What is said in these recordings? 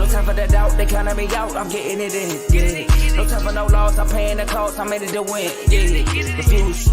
No time for the doubt, they counting me out, I'm getting it in, yeah. No time for no loss, I'm paying the cost, I'm in it to win, yeah. Refuse,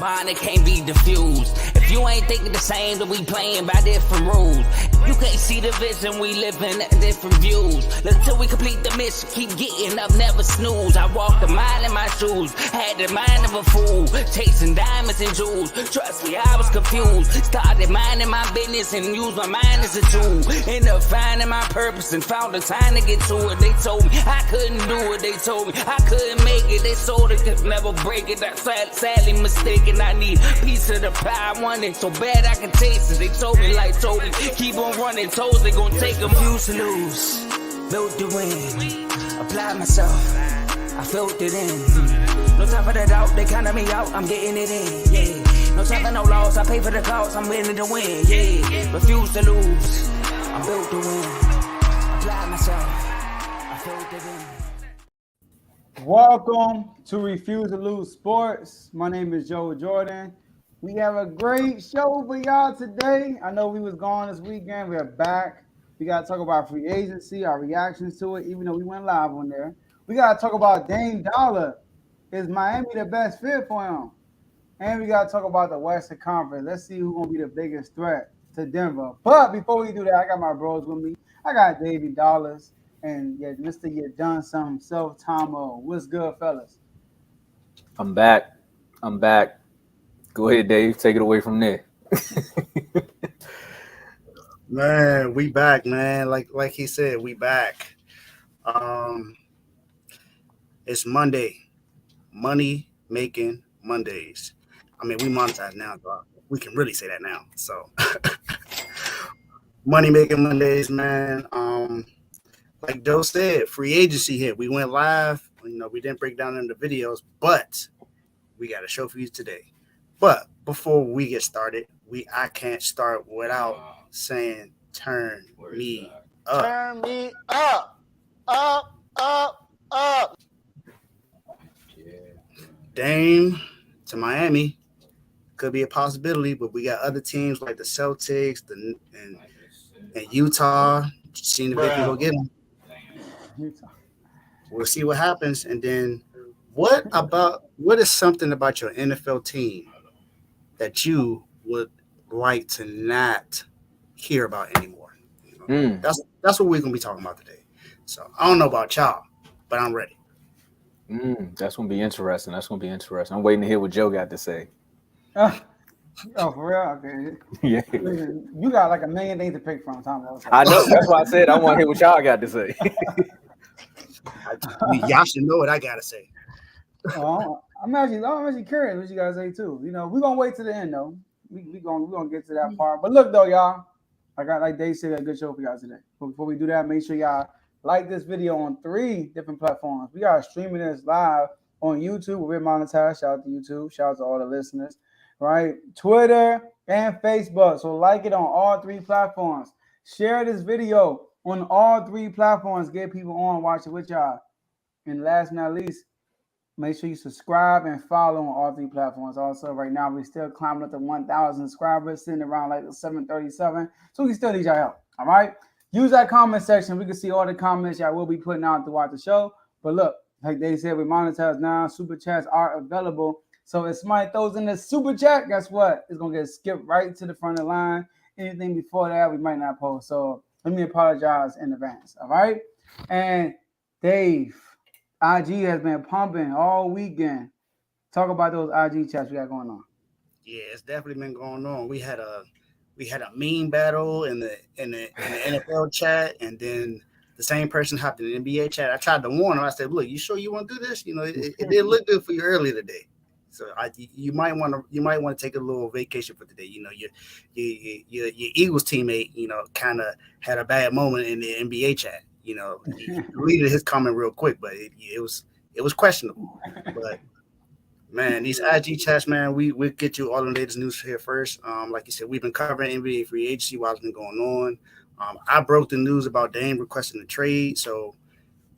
mine, it can't be diffused. If you ain't thinking the same, then we playing by different rules. You can't see the vision, we living at different views. Until we complete the mission, keep getting up, never snooze. I walked a mile in my shoes, had the mind of a fool, chasing diamonds and jewels. Trust me, I was confused. Started minding my business and used my mind as a tool. Ended up finding my purpose and found the time to get to it. They told me I couldn't do it, they told me I couldn't make it. They sold it, could never break it. That's sadly mistaken. I need a piece of the pie, I want it so bad I can taste it. They told me like told me, keep on running, toes they gon' take them. Refuse to lose, built to win, apply myself, I felt it in. No time for the doubt, they counting me out, I'm getting it in, yeah. No time for no loss, I pay for the cost, I'm winning to win, yeah. Refuse to lose, I'm built to win, apply myself, I felt it in. Welcome to Refuse to Lose Sports. My name is Joe Jordan. We have a great show for y'all today. I know we was gone this weekend. We're back. We got to talk about free agency, our reactions to it, even though we went live on there. We got to talk about Damianlillard. Is Miami the best fit for him? And we got to talk about the Western Conference. Let's see who's going to be the biggest threat to Denver. But before we do that, I got my bros with me. I got Davey Dollars and Mr. You Done Some himself, Tomo. What's good, fellas? I'm back. Go ahead, Dave. Take it away from there. Man, we back, man. Like he said, we back. It's Monday. Money making Mondays. I mean, we monetize now, but we can really say that now. So money making Mondays, man. Like Joe said, free agency hit. We went live. You know, we didn't break down in the videos, but we got a show for you today. But before we get started, I can't start without saying turn me up. Turn me up, up, up, up. Dame to Miami could be a possibility, but we got other teams like the Celtics and Utah seeing if they can go get him. We'll see what happens. And then what is something about your NFL team that you would like to not hear about anymore? You know, that's what we're gonna be talking about today. So I don't know about y'all, but I'm ready. That's gonna be interesting. I'm waiting to hear what Joe got to say. Oh, for real? Okay. Yeah. Listen, you got like a million things to pick from, Tomo. I know. That's why I said I want to hear what y'all got to say. Y'all should know what I gotta say. I'm actually curious what you guys say too. You know, we're gonna wait to the end though. We're gonna get to that part. But look though, y'all, like Dave said, a good show for you guys today. But before we do that, make sure y'all like this video on 3 different platforms. We are streaming this live on YouTube. We're monetized. Shout out to YouTube. Shout out to all the listeners. Right, Twitter and Facebook. So like it on all 3 platforms. Share this video on all 3 platforms. Get people on, watch it with y'all. And last but not least, make sure you subscribe and follow on all 3 platforms. Also, right now, we're still climbing up to 1,000 subscribers, sitting around like 737. So we still need y'all help. All right. Use that comment section. We can see all the comments y'all will be putting out throughout the show. But look, like they said, we monetize now. Super chats are available. So if somebody throws in the super chat, guess what? It's going to get skipped right to the front of the line. Anything before that, we might not post. So let me apologize in advance. All right. And Dave, IG has been pumping all weekend. Talk about those IG chats we got going on. Yeah, it's definitely been going on. We had a meme battle in the NFL chat, and then the same person hopped in the NBA chat. I tried to warn him. I said, "Look, you sure you want to do this? You know, it didn't look good for you earlier today. So you might want to take a little vacation for today. You know, your Eagles teammate, you know, kind of had a bad moment in the NBA chat. You know, he deleted his comment real quick, but it was questionable. But man, these IG chats, man, we'll get you all the latest news here first. Like you said, we've been covering NBA free agency while it's been going on. I broke the news about Dame requesting a trade, so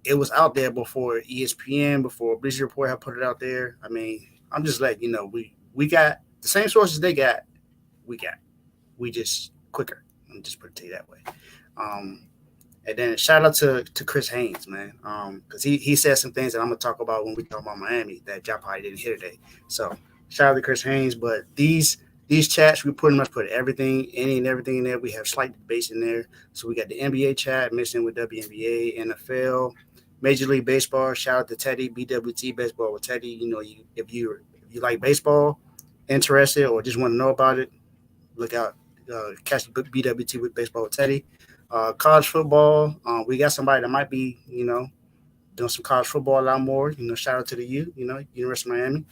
it was out there before ESPN, before Bleacher Report had put it out there. I mean, I'm just letting you know, we got the same sources they got, we just quicker. Let me just put it to you that way. And then shout out to Chris Haynes, man, because he said some things that I'm gonna talk about when we talk about Miami that y'all probably didn't hear today. So shout out to Chris Haynes. But these chats, we pretty much put everything, any and everything in there. We have slight debates in there. So we got the NBA chat mixed in with WNBA, NFL, Major League Baseball. Shout out to Teddy, BWT Baseball with Teddy. You know, if you like baseball, interested, or just want to know about it, look out. Catch the BWT with Baseball with Teddy. College football, we got somebody that might be, doing some college football a lot more. Shout out to the U, University of Miami.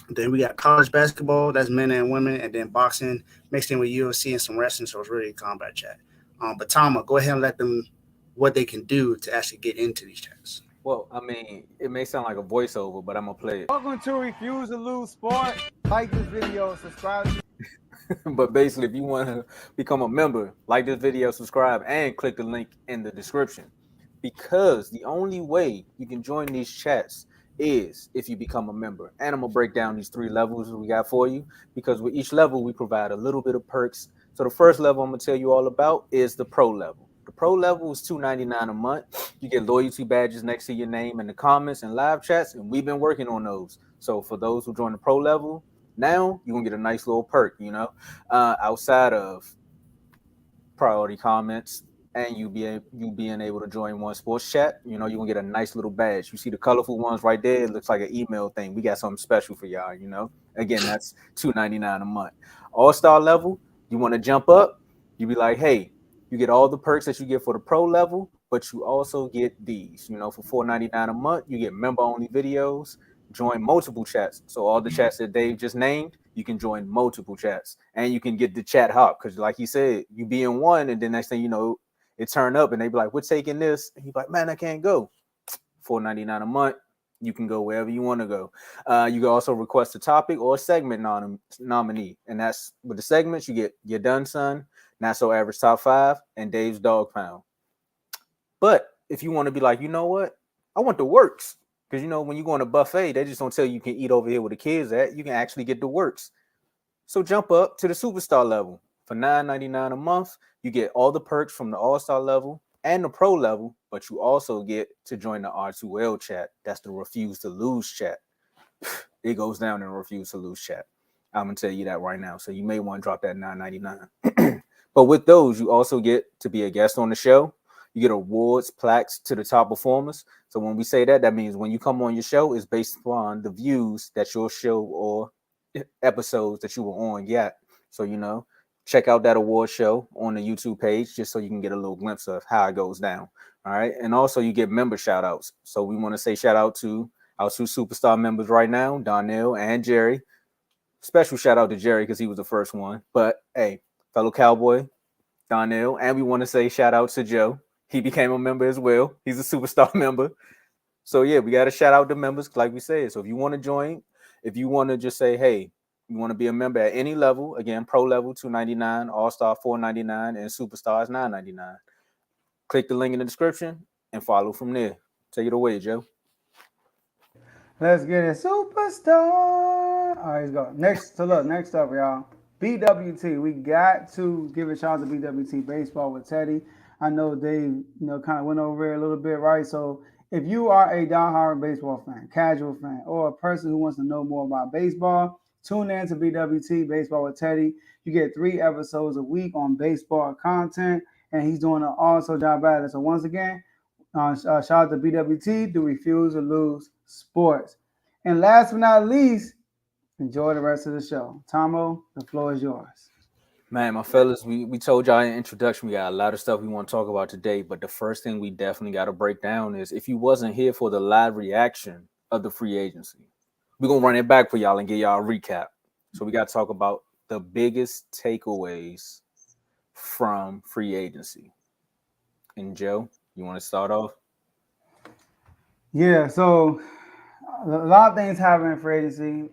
Then we got college basketball, that's men and women, and then boxing mixed in with UFC and some wrestling. So it's really a combat chat. But Tama, go ahead and let them what they can do to actually get into these chats. Well, I mean, it may sound like a voiceover, but I'm gonna play it. Welcome to Refuse to Lose Sport. Like this video, subscribe. But basically, if you want to become a member, like this video, subscribe, and click the link in the description. Because the only way you can join these chats is if you become a member. And I'm going to break down these 3 levels we got for you. Because with each level, we provide a little bit of perks. So the first level I'm going to tell you all about is the pro level. The pro level is $2.99 a month. You get loyalty badges next to your name in the comments and live chats. And we've been working on those. So for those who join the pro level, now you're gonna get a nice little perk, outside of priority comments and you being able to join one sports chat. You're gonna get a nice little badge. You see the colorful ones right there. It looks like an email thing. We got something special for y'all. Again, that's $2.99 a month. All-star level, you want to jump up, you be like, hey, you get all the perks that you get for the pro level, but you also get these. For $4.99 a month, you get member-only videos. Join multiple chats. So all the chats that Dave just named, you can join multiple chats. And you can get the chat hop. Because like he said, you be in one, and then next thing you know, it turn up and they be like, we're taking this. And you be like, man, I can't go. $4.99 a month. You can go wherever you want to go. You can also request a topic or a segment nominee. And that's with the segments, you get Your Done Son, Not So Average Top 5, and Dave's Dog Pound. But if you want to be like, you know what? I want the works. Because, when you go on a buffet, they just don't tell you can eat over here where the kids at. You can actually get the works. So jump up to the superstar level. For $9.99 a month, you get all the perks from the all-star level and the pro level, but you also get to join the R2L chat. That's the Refuse to Lose chat. It goes down in the Refuse to Lose chat. I'm going to tell you that right now. So you may want to drop that $9.99. But with those, you also get to be a guest on the show. You get awards, plaques to the top performers. So when we say that, that means when you come on your show, it's based upon the views that your show or episodes that you were on get. So, check out that award show on the YouTube page just so you can get a little glimpse of how it goes down. All right. And also you get member shout outs. So we want to say shout out to our 2 superstar members right now, Donnell and Jerry. Special shout out to Jerry because he was the first one. But hey, fellow Cowboy, Donnell. And we want to say shout out to Joe. He became a member as well. He's a superstar member. So, yeah, we got to shout out the members, like we said. So if you want to join, if you want to just say, hey, you want to be a member at any level, again, pro level, $2.99, all-star, $4.99, and superstars, $9.99. Click the link in the description and follow from there. Take it away, Joe. Let's get it. Superstar. All right, let's go. Next up, y'all. BWT. We got to give a shout out to BWT Baseball with Teddy. I know Dave, kind of went over it a little bit, right? So if you are a diehard baseball fan, casual fan, or a person who wants to know more about baseball, tune in to BWT Baseball with Teddy. You get 3 episodes a week on baseball content, and he's doing an awesome job at it. So once again, shout out to BWT, do Refuse to Lose Sports. And last but not least, enjoy the rest of the show. Tomo, the floor is yours. Man, my fellas, we told y'all in introduction, we got a lot of stuff we want to talk about today, but the first thing we definitely got to break down is if you wasn't here for the live reaction of the free agency, we're going to run it back for y'all and give y'all a recap. So we got to talk about the biggest takeaways from free agency. And Joe, you want to start off? Yeah, so a lot of things happen in free agency.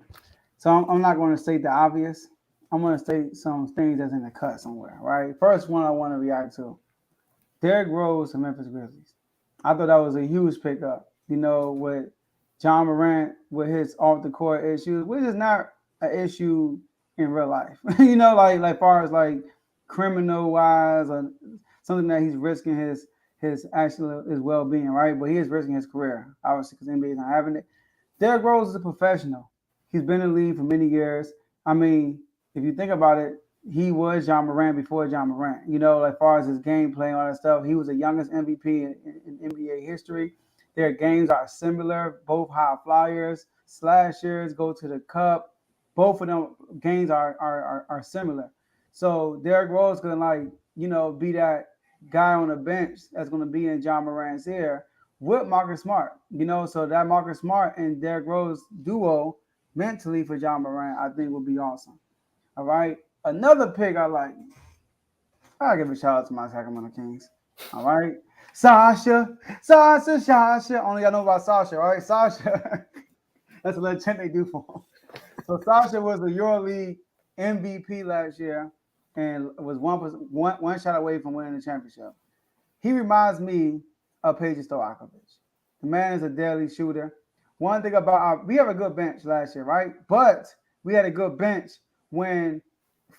So I'm not going to state the obvious. I'm going to state some things that's in the cut somewhere, right? First one I want to react to. Derrick Rose to Memphis Grizzlies. I thought that was a huge pickup, with John Morant with his off-the-court issues, which is not an issue in real life. like far as like criminal-wise or something that he's risking his well-being, right? But he is risking his career, obviously, because NBA is not having it. Derrick Rose is a professional. He's been in the league for many years. I mean, if you think about it, he was John Morant before John Morant. You know, as far as his gameplay and all that stuff, he was the youngest MVP in NBA history. Their games are similar, both high flyers, slashers, go to the cup. Both of them games are similar. So Derrick Rose gonna be that guy on the bench that's gonna be in John Morant's ear with Marcus Smart. So that Marcus Smart and Derrick Rose duo mentally for John Morant, I think would be awesome. All right. Another pick I like. I'll give a shout out to my Sacramento Kings. All right. Sasha. Only I know about Sasha, right? Sasha. That's a little chant they do for him. So Sasha was the EuroLeague MVP last year and was one shot away from winning the championship. He reminds me of Peja Stojakovic. The man is a deadly shooter. One thing about we have a good bench last year, right? But we had a good bench when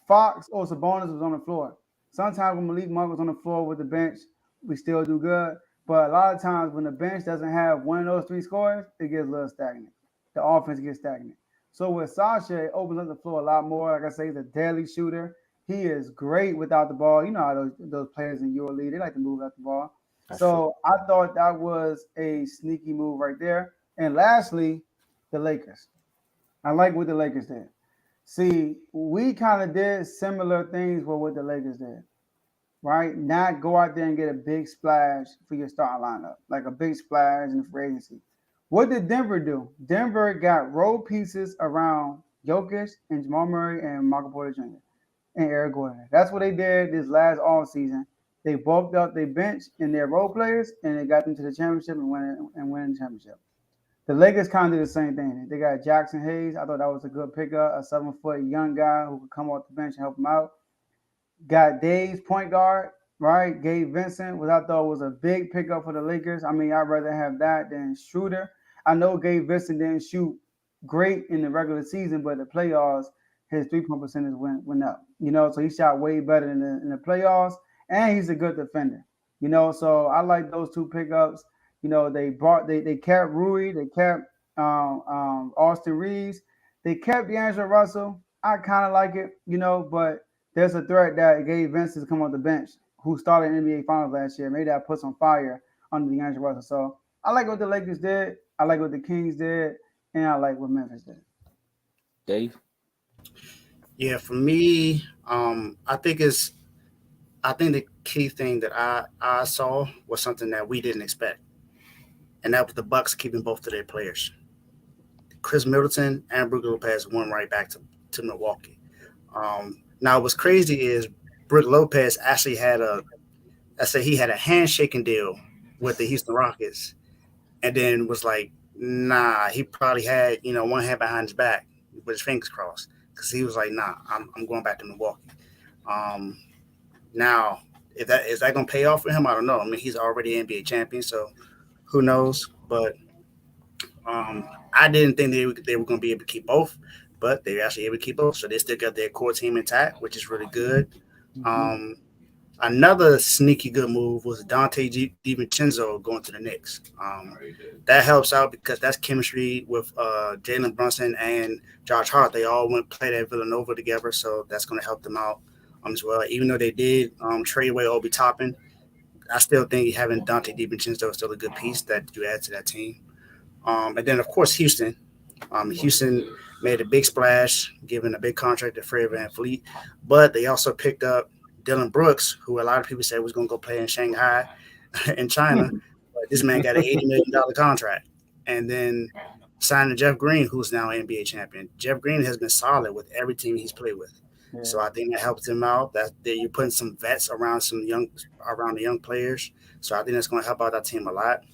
Fox or Sabonis was on the floor. Sometimes when Malik Monk was on the floor with the bench, we still do good. But a lot of times when the bench doesn't have one of those three scorers, it gets a little stagnant. The offense gets stagnant. So with Sasha, it opens up the floor a lot more. Like I say, he's a deadly shooter. He is great without the ball. You know how those players in EuroLeague, they like to move without the ball. So I thought that was a sneaky move right there. And lastly, the Lakers. I like what the Lakers did. See, we kind of did similar things with what the Lakers did, right? Not go out there and get a big splash for your starting lineup, like a big splash in the free agency. What did Denver do? Denver got role pieces around Jokic and Jamal Murray and Michael Porter Jr. and Eric Gordon. That's what they did this last offseason. They bulked up their bench and their role players, and they got them to the championship and win the championship. The Lakers kind of did the same thing. They got Jackson Hayes. I thought that was a good pickup, a 7-foot young guy who could come off the bench and help them out. Got Dave's point guard, right? Gabe Vincent, which I thought was a big pickup for the Lakers. I mean, I'd rather have that than Schroeder. I know Gabe Vincent didn't shoot great in the regular season, but the playoffs, his three-point percentage went up. So he shot way better in the playoffs, and he's a good defender. So I like those two pickups. They kept Rui, they kept Austin Reeves, they kept D'Angelo Russell. I kind of like it, but there's a threat that Gabe Vincent come off the bench, who started in the NBA Finals last year. Maybe that puts some fire under D'Angelo Russell. So I like what the Lakers did, I like what the Kings did, and I like what Memphis did. Dave? Yeah, for me, I think the key thing that I saw was something that we didn't expect. And that was the Bucks keeping both of their players. Chris Middleton and Brook Lopez went right back to Milwaukee. Now, what's crazy is Brook Lopez actually had a handshaking deal with the Houston Rockets, and then was like, nah, he probably had one hand behind his back with his fingers crossed, because he was like, nah, I'm going back to Milwaukee. Now, is that going to pay off for him? I don't know. I mean, he's already NBA champion, so who knows? But I didn't think they were going to be able to keep both, but they were actually able to keep both. So they still got their core team intact, which is really good. Mm-hmm. Another sneaky good move was Dante DiVincenzo going to the Knicks. That helps out because that's chemistry with Jalen Brunson and Josh Hart. They all went play at Villanova together, so that's going to help them out as well. Even though they did trade away Obi Toppin, I still think having Dante DiVincenzo is still a good piece that you add to that team. And then, of course, Houston. Houston made a big splash, giving a big contract to Fred VanVleet, but they also picked up Dylan Brooks, who a lot of people said was going to go play in Shanghai in China. But this man got an $80 million contract. And then signed to Jeff Green, who's now an NBA champion. Jeff Green has been solid with every team he's played with. Yeah. So I think that helps him out. That you're putting some vets around the young players. So I think that's going to help out that team a lot.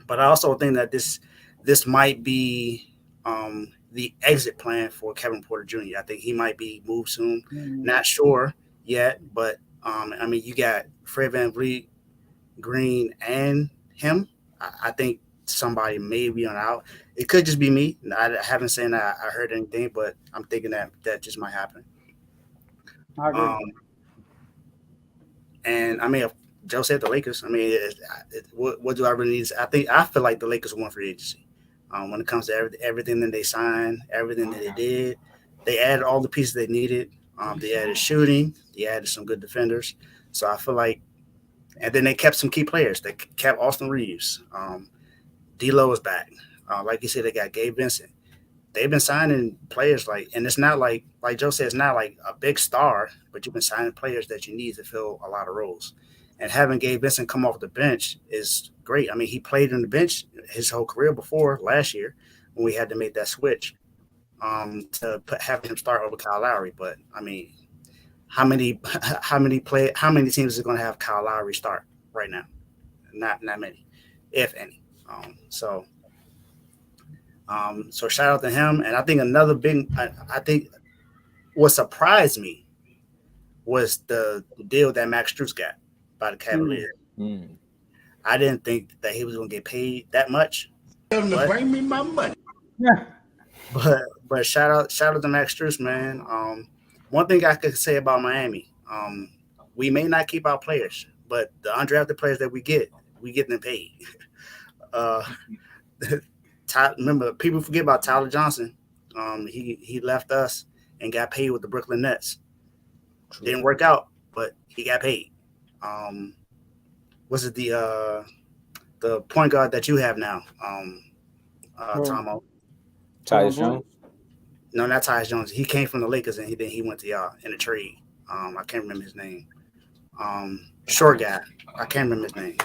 But I also think that this might be the exit plan for Kevin Porter Jr. I think he might be moved soon. Mm-hmm. Not sure yet, but you got Fred VanVleet, Green, and him. I think somebody may be on out. It could just be me. I haven't said that I heard anything, but I'm thinking that just might happen. I agree. And Joe said the Lakers. I mean, what do I really need? I feel like the Lakers won free agency. When it comes to everything that they signed, everything that they did, they added all the pieces they needed. They added shooting, they added some good defenders. So I feel like, and then they kept some key players. They kept Austin Reeves. D'Lo is back. Like you said, they got Gabe Vincent. They've been signing players and it's not like Joe said, it's not like a big star, but you've been signing players that you need to fill a lot of roles. And having Gabe Vincent come off the bench is great. I mean, he played on the bench his whole career before last year when we had to make that switch to have him start over Kyle Lowry. But I mean, how many teams is going to have Kyle Lowry start right now? Not many, if any. So shout out to him. And I think another big, I think what surprised me was the deal that Max Strus got by the Cavaliers. I didn't think that he was going to get paid that much. Bring me my money. Yeah. But shout out to Max Strus, man. One thing I could say about Miami, we may not keep our players, but the undrafted players that we get them paid. Remember, people forget about Tyler Johnson. He left us and got paid with the Brooklyn Nets. Didn't work out, but he got paid. Was it the point guard that you have now, Tomo? Tyus Jones? No, not Tyus Jones. He came from the Lakers and then he went to y'all in a trade. I can't remember his name. Short guy. I can't remember his name.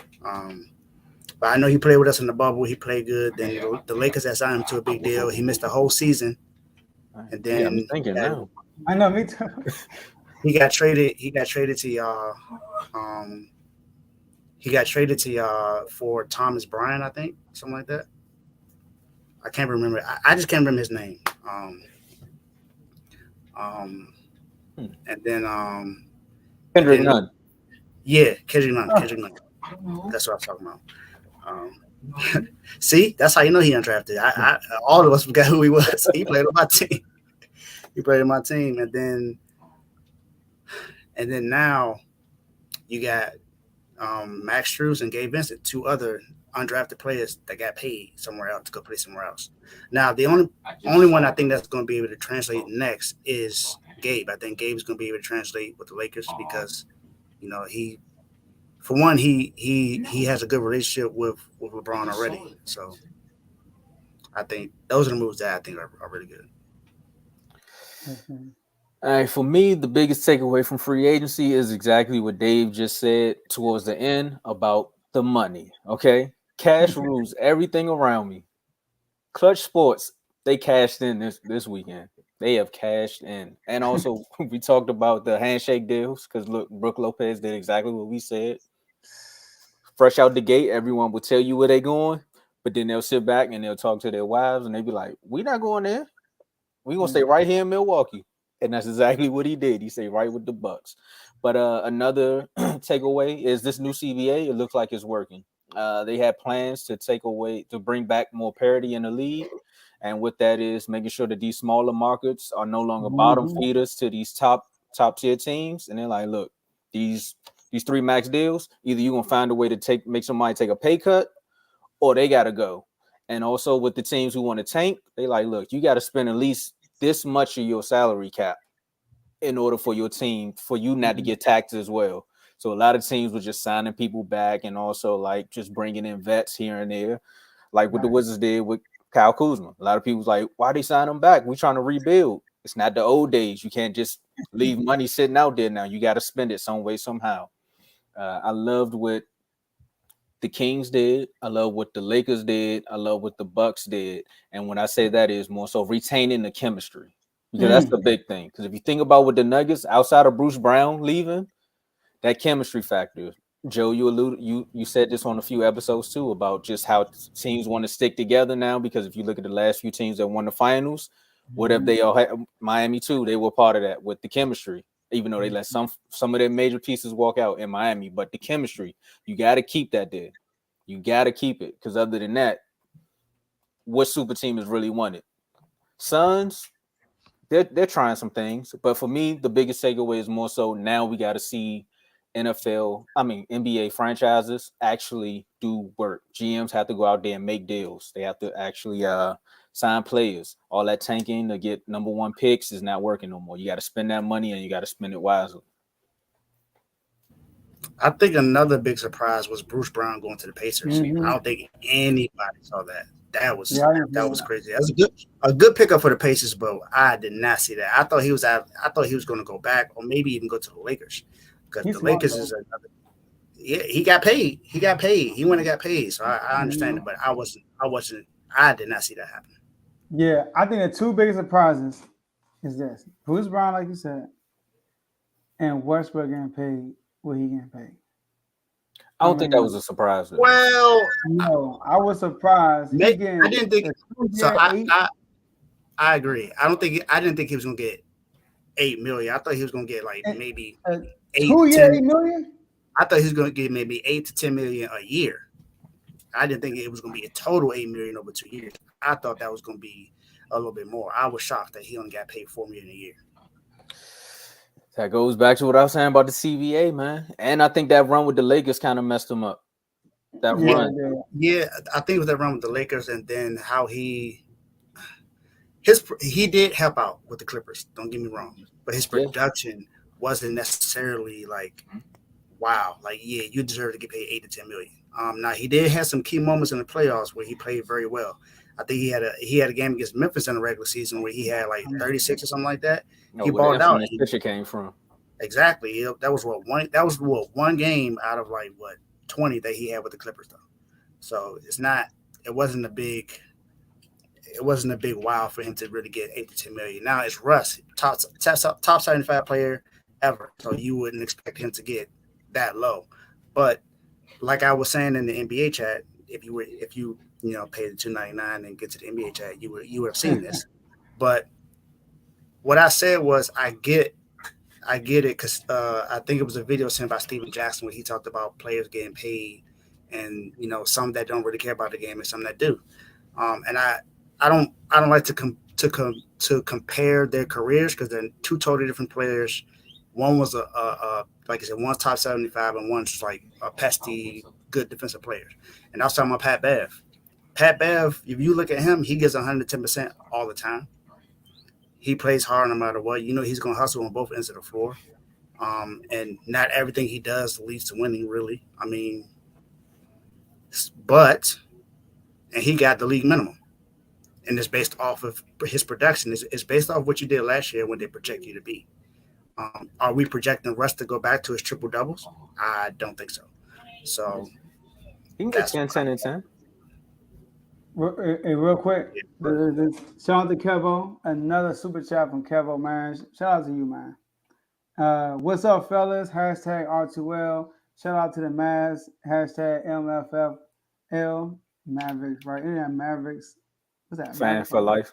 But I know he played with us in the bubble. He played good. Then the Lakers had signed him to a big deal. He missed the whole season. And then I'm thinking now. I know, me too. He got traded to y'all. He got traded to y'all for Thomas Bryant, I think, something like that. I can't remember. I just can't remember his name. And then Kendrick Nunn. Yeah, Kendrick Nunn. That's what I'm talking about. See, that's how you know he undrafted. I all of us forgot who he was. He played on my team. And then now you got Max Strus and Gabe Vincent, two other undrafted players that got paid somewhere else to go play somewhere else. Now the only one I think that's going to be able to translate next is Gabe. I think Gabe's going to be able to translate with the Lakers because he has a good relationship with LeBron already. So I think those are the moves that I think are really good. Mm-hmm. All right, for me, the biggest takeaway from free agency is exactly what Dave just said towards the end about the money. Okay, cash rules everything around me. Clutch Sports, they cashed in this weekend. They have cashed in, and also we talked about the handshake deals because look, Brooke Lopez did exactly what we said. Fresh out the gate, everyone will tell you where they're going, but then they'll sit back and they'll talk to their wives and they'll be like, "We're not going there. We're gonna stay right here in Milwaukee." And that's exactly what he did. He stayed right with the Bucks. But another takeaway is this new CBA. It looks like it's working. They had plans to bring back more parity in the league. And what that is making sure that these smaller markets are no longer bottom feeders to these top tier teams. And they're like, look, these 3 max deals, either you're going to find a way to make somebody take a pay cut or they got to go. And also with the teams who want to tank, they like, look, you got to spend at least this much of your salary cap in order for your team, for you not to get taxed as well. So a lot of teams were just signing people back and also like just bringing in vets here and there, like what the Wizards did with Kyle Kuzma. A lot of people was like, why they sign him back? We're trying to rebuild. It's not the old days. You can't just leave money sitting out there now. You got to spend it some way, somehow. I loved what the Kings did. I love what the Lakers did. I love what the Bucks did. And when I say that is more so retaining the chemistry, because that's the big thing. Because if you think about what the Nuggets, outside of Bruce Brown leaving, that chemistry factor. Joe, you said this on a few episodes too about just how teams want to stick together now. Because if you look at the last few teams that won the finals, what if they all had Miami too? They were part of that with the chemistry. Even though they let some of their major pieces walk out in Miami, but the chemistry, you got to keep that there. You got to keep it, because other than that, what super team is really wanted? Suns, they're trying some things, but for me, the biggest takeaway is more so now we got to see NBA franchises actually do work. GMs have to go out there and make deals. They have to actually sign players. All that tanking to get number one picks is not working no more. You got to spend that money and you got to spend it wisely. I think another big surprise was Bruce Brown going to the Pacers. Mhm. I don't think anybody saw that. That was Yeah, I didn't see that was that. crazy. That was a good pickup for the Pacers, but I did not see that. I thought he was going to go back or maybe even go to the Lakers because He's the smart, Lakers though. is another. Yeah, he got paid. He went and got paid. So I understand it, but I did not see that happen. Yeah, I think the two biggest surprises is this: Bruce Brown, like you said, and Westbrook getting paid what he getting paid. I don't think that was a surprise. Well, No, I was surprised. I didn't think so. I agree. I didn't think he was gonna get $8 million. I thought he was gonna get like maybe 2 years, $8 million. I thought he was gonna get maybe $8 to $10 million a year. I didn't think it was gonna be a total $8 million over 2 years. I thought that was gonna be a little bit more. I was shocked that he only got paid $4 million a year. That goes back to what I was saying about the CBA, man. And I think that run with the Lakers kind of messed him up. That run. Yeah, I think it was that run with the Lakers, and then how he did help out with the Clippers. Don't get me wrong, but his production wasn't necessarily like, wow, like you deserve to get paid $8 to $10 million. Now he did have some key moments in the playoffs where he played very well. I think he had a game against Memphis in the regular season where he had like 36 or something like that. He balled out. Fisher came from. Exactly. That was one game out of like 20 that he had with the Clippers though. So it wasn't a big wow for him to really get $8 to $10 million. Now it's Russ, top 75 player ever. So you wouldn't expect him to get that low. But like I was saying in the NBA chat, if you pay the $2.99 and get to the NBA chat, you would have seen this. But what I said was I get it because I think it was a video sent by Steven Jackson where he talked about players getting paid and some that don't really care about the game and some that do. And I don't like to compare their careers because they're two totally different players. One was like I said, one's top 75 and one's like a pesky good defensive player. And I was talking about Pat Bev. Pat Bev, if you look at him, he gives 110% all the time. He plays hard no matter what. He's going to hustle on both ends of the floor. And not everything he does leads to winning, really. I mean, and he got the league minimum. And it's based off of his production. It's based off what you did last year when they project you to be. Are we projecting Russ to go back to his triple doubles? I don't think so. So he can get 10, 10, and 10. Hey, real quick, shout out to Kevo. Another super chat from Kevo, man. Shout out to you, man. What's up, fellas? Hashtag R2L. Shout out to the Mavs. Hashtag MFFL. Mavericks, right? Isn't that Mavericks? What's that? Fan for life.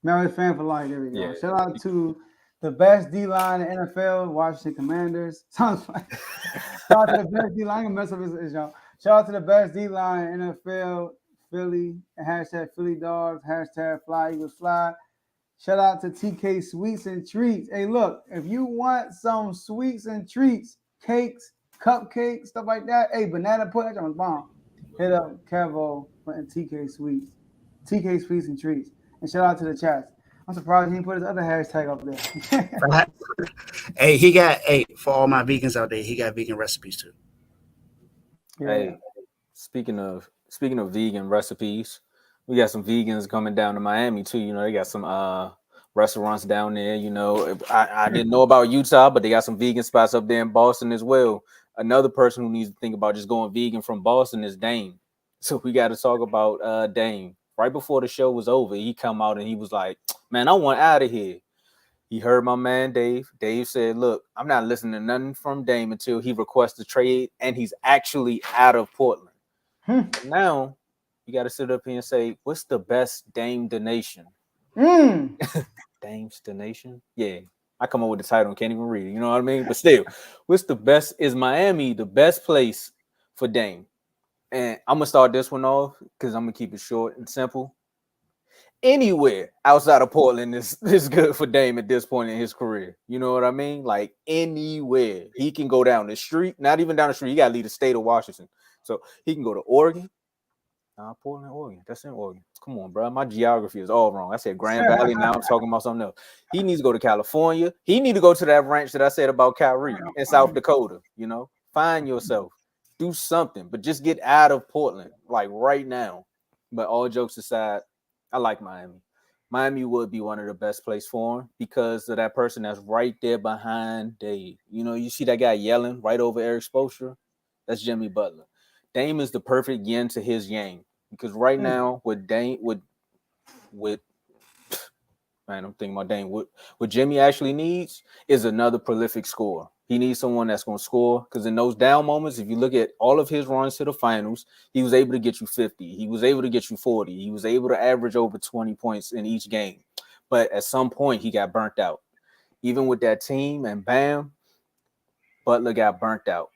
Mavericks fan for life. There we go. Yeah. Shout out to the best D-line in the NFL, Washington Commanders. Sounds like shout out to the best D-line. I'm gonna mess up his y'all. Shout out to the best D-line in NFL, Philly. Hashtag Philly Dogs. Hashtag Fly Eagles Fly. Shout out to TK Sweets and Treats. Hey, look, if you want some sweets and treats, cakes, cupcakes, stuff like that, hey, banana pudding, that was bomb. Hit up Kevo and TK Sweets. TK Sweets and Treats. And shout out to the chats. I'm surprised he didn't put his other hashtag up there. Hey, for all my vegans out there, he got vegan recipes too. Yeah. Hey, speaking of vegan recipes, we got some vegans coming down to Miami too. They got some restaurants down there. I didn't know about Utah, but they got some vegan spots up there in Boston as well. Another person who needs to think about just going vegan from Boston is Dame. So we got to talk about Dame. Right before the show was over, he come out and he was like, man, I want out of here. He heard my man Dave. Dave said, look, I'm not listening to nothing from Dame until he requests a trade, and he's actually out of Portland. Now, you got to sit up here and say, what's the best Dame donation? Dame's donation? Yeah. I come up with the title and can't even read it. You know what I mean? But still, what's the best? Is Miami the best place for Dame? And I'm going to start this one off because I'm going to keep it short and simple. anywhere outside of Portland is good for Dame at this point in his career. You know what I mean? Like anywhere he can go down the street, not even down the street. He got to leave the state of Washington, so he can go to Oregon. Portland, Oregon. That's in Oregon. Come on, bro. My geography is all wrong. I said Grand Valley. Now I'm talking about something else. He needs to go to California. He needs to go to that ranch that I said about Kyrie in South Dakota. You know, find yourself, do something, but just get out of Portland like right now. But all jokes aside, I like Miami. Miami would be one of the best places for him because of that person that's right there behind Dave. You know, you see that guy yelling right over Eric Spoelstra? That's Jimmy Butler. Dame is the perfect yin to his yang. Because right now, with Dame, with man, I'm thinking about Dame. What Jimmy actually needs is another prolific scorer. He needs someone that's going to score. Because in those down moments, if you look at all of his runs to the finals, he was able to get you 50. He was able to get you 40. He was able to average over 20 points in each game. But at some point, he got burnt out. Even with that team and Bam, Butler got burnt out.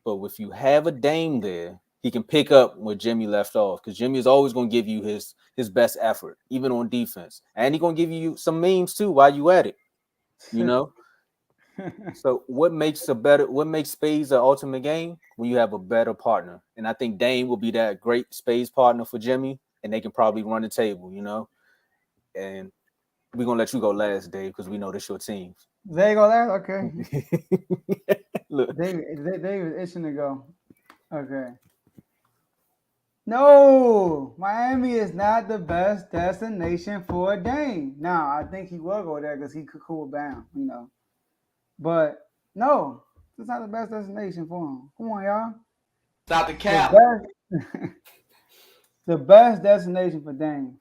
But if you have a Dame there, he can pick up where Jimmy left off because Jimmy is always going to give you his best effort, even on defense. And he's going to give you some memes too while you at it, you know? So what makes Spades an ultimate game? When you have a better partner. And I think Dame will be that great Spades partner for Jimmy, and they can probably run the table, you know? And we're going to let you go last, Dave, because we know this your team. There you go, last? Okay. Look. Dave is itching to go. Okay. No, Miami is not the best destination for Dame. Now, I think he will go there because he could cool Bam, you know. But no, it's not the best destination for him. Come on, y'all. Stop the cap. The best destination for Dame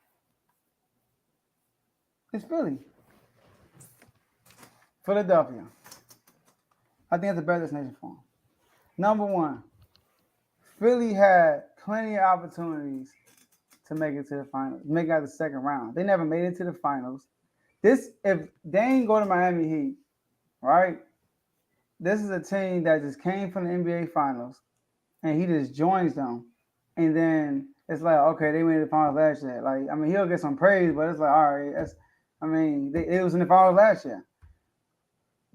is Philly. Philadelphia. I think that's the best destination for him. Number one, Philly had plenty of opportunities to make it to the finals, make it out the second round. They never made it to the finals. If Dame go to Miami Heat, right? This is a team that just came from the NBA Finals, and he just joins them, and then it's like, okay, they made the finals last year. Like, I mean, he'll get some praise, but it's like, all right, it was in the finals last year.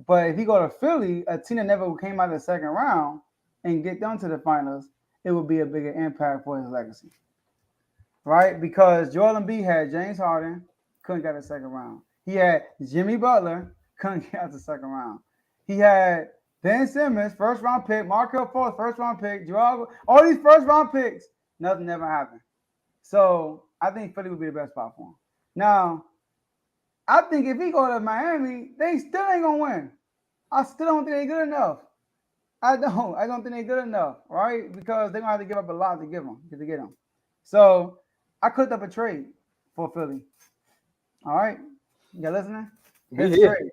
But if he go to Philly, a team that never came out of the second round and get them to the finals, it would be a bigger impact for his legacy, right? Because Joel Embiid had James Harden, couldn't get the second round. He had Jimmy Butler, couldn't get out the second round. He had Ben Simmons, first round pick, Markelle Fultz, first round pick, Joel, all these first round picks, nothing ever happened. So I think Philly would be the best spot for him. Now, I think if he go to Miami, they still ain't gonna win. I still don't think they're good enough. I don't think they're good enough, right? Because they're gonna have to give up a lot to get him. So I cooked up a trade for Philly. All right, you listening? It's a trade,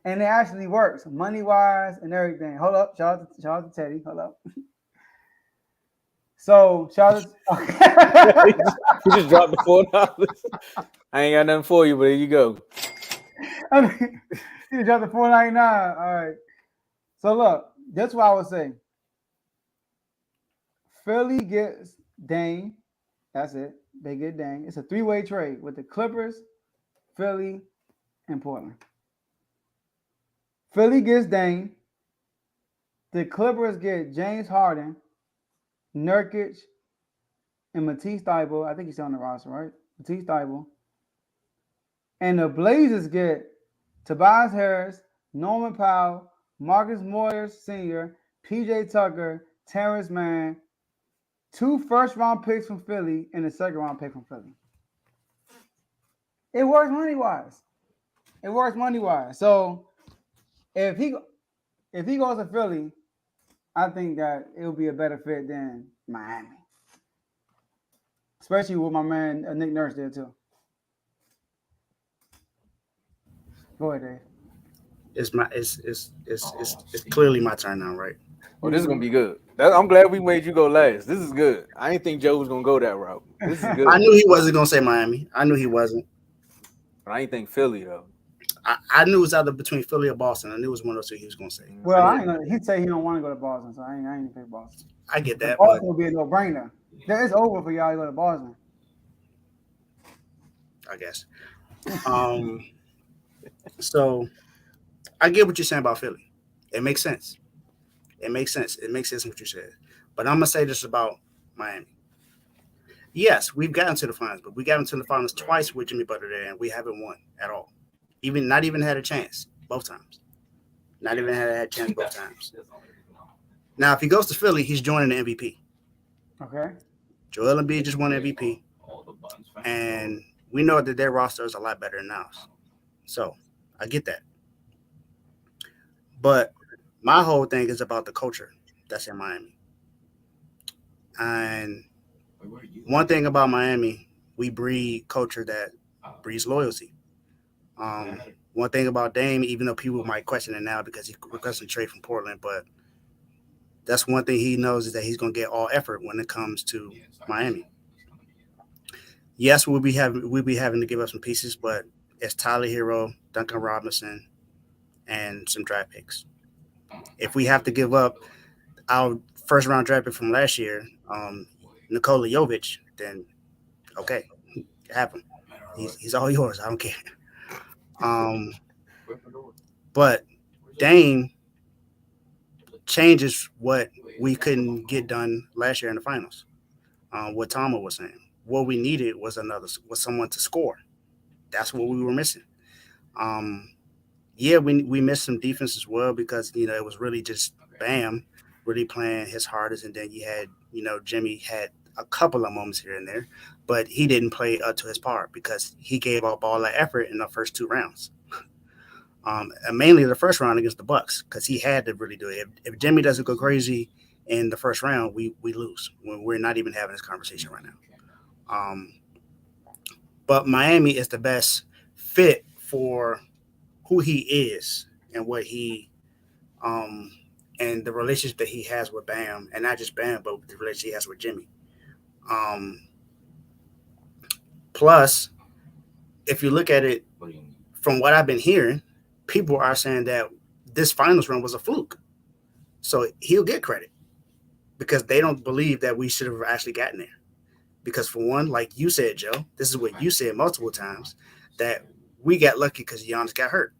and it actually works, money wise and everything. Hold up, shout out to Teddy. Hold up. So shout out. You just dropped the $4. I ain't got nothing for you, but here you go. I mean, you dropped the $4.99. All right. So look. That's what I would say. Philly gets Dame. That's it. They get Dame. It's a three-way trade with the Clippers, Philly, and Portland. Philly gets Dame. The Clippers get James Harden, Nurkic, and Matisse Thybulle. I think he's still on the roster, right? Matisse Thybulle. And the Blazers get Tobias Harris, Norman Powell, Marcus Morris Sr., PJ Tucker, Terrence Mann, 2 first-round picks from Philly, and a second-round pick from Philly. It works money-wise. So if he goes to Philly, I think that it'll be a better fit than Miami. Especially with my man Nick Nurse there too. Go ahead, Dave. It's clearly my turn now, right? Oh, this is gonna be good. I'm glad we made you go last. This is good. I didn't think Joe was gonna go that route. This is good. I knew he wasn't gonna say Miami. I knew he wasn't. But I didn't think Philly though. I knew it was either between Philly or Boston. I knew it was one of those two he was gonna say. Well, he'd say he don't want to go to Boston, so I ain't pick Boston. I get that. Boston will be a no-brainer. It's over for y'all to go to Boston. I guess. So I get what you're saying about Philly. It makes sense. It makes sense. It makes sense what you said. But I'm gonna say this about Miami. Yes, we've gotten to the finals, but we got into the finals twice with Jimmy Butler there, and we haven't won at all. Not even had a chance both times. Not even had a chance both times. Now, if he goes to Philly, he's joining the MVP. Okay. Joel Embiid just won MVP, and we know that their roster is a lot better than ours. So I get that. But my whole thing is about the culture that's in Miami. And one thing about Miami, we breed culture that breeds loyalty. One thing about Dame, even though people might question it now because he requested a trade from Portland, but that's one thing he knows is that he's going to get all effort when it comes to Miami. Yes, we'll be having to give up some pieces, but it's Tyler Hero, Duncan Robinson, and some draft picks. If we have to give up our first round draft pick from last year, Nikola Jovic, then okay, have him. He's all yours. I don't care. But Dame changes what we couldn't get done last year in the finals. What Tomo was saying, what we needed was someone to score. That's what we were missing. Yeah, we missed some defense as well because it was really just Bam really playing his hardest, and then you had Jimmy had a couple of moments here and there, but he didn't play up to his part because he gave up all that effort in the first two rounds. And mainly the first round against the Bucks because he had to really do it. If Jimmy doesn't go crazy in the first round, we lose. We're not even having this conversation right now. But Miami is the best fit for who he is and what he and the relationship that he has with Bam, and not just Bam, but the relationship he has with Jimmy. Plus, if you look at it from what I've been hearing, people are saying that this finals run was a fluke. So he'll get credit because they don't believe that we should have actually gotten there. Because for one, like you said, Joe, this is what you said multiple times, that we got lucky because Giannis got hurt.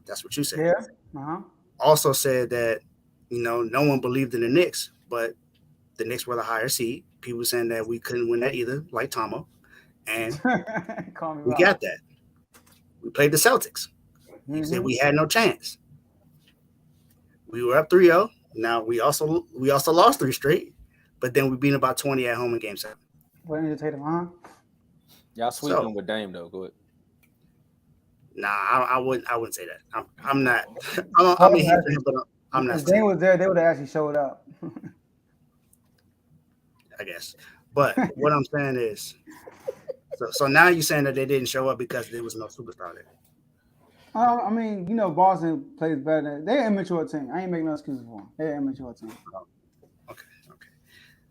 That's what you said. Yeah. Uh-huh. Also said that, no one believed in the Knicks, but the Knicks were the higher seed. People saying that we couldn't win that either, like Tomo. And we got that. We played the Celtics. He said we had no chance. We were up 3-0. Now we also lost 3 straight, but then we beat about 20 at home in Game 7. Y'all sweeping with Dame though. Go ahead. Nah, I wouldn't say that. I'm not. I'm a Heat fan, but I'm not. If Dame was there, they would have actually showed up. I guess. But what I'm saying is, so now you're saying that they didn't show up because there was no superstar there. I mean, Boston plays better. They're an immature team. I ain't making no excuses for them. They're an immature team. Okay.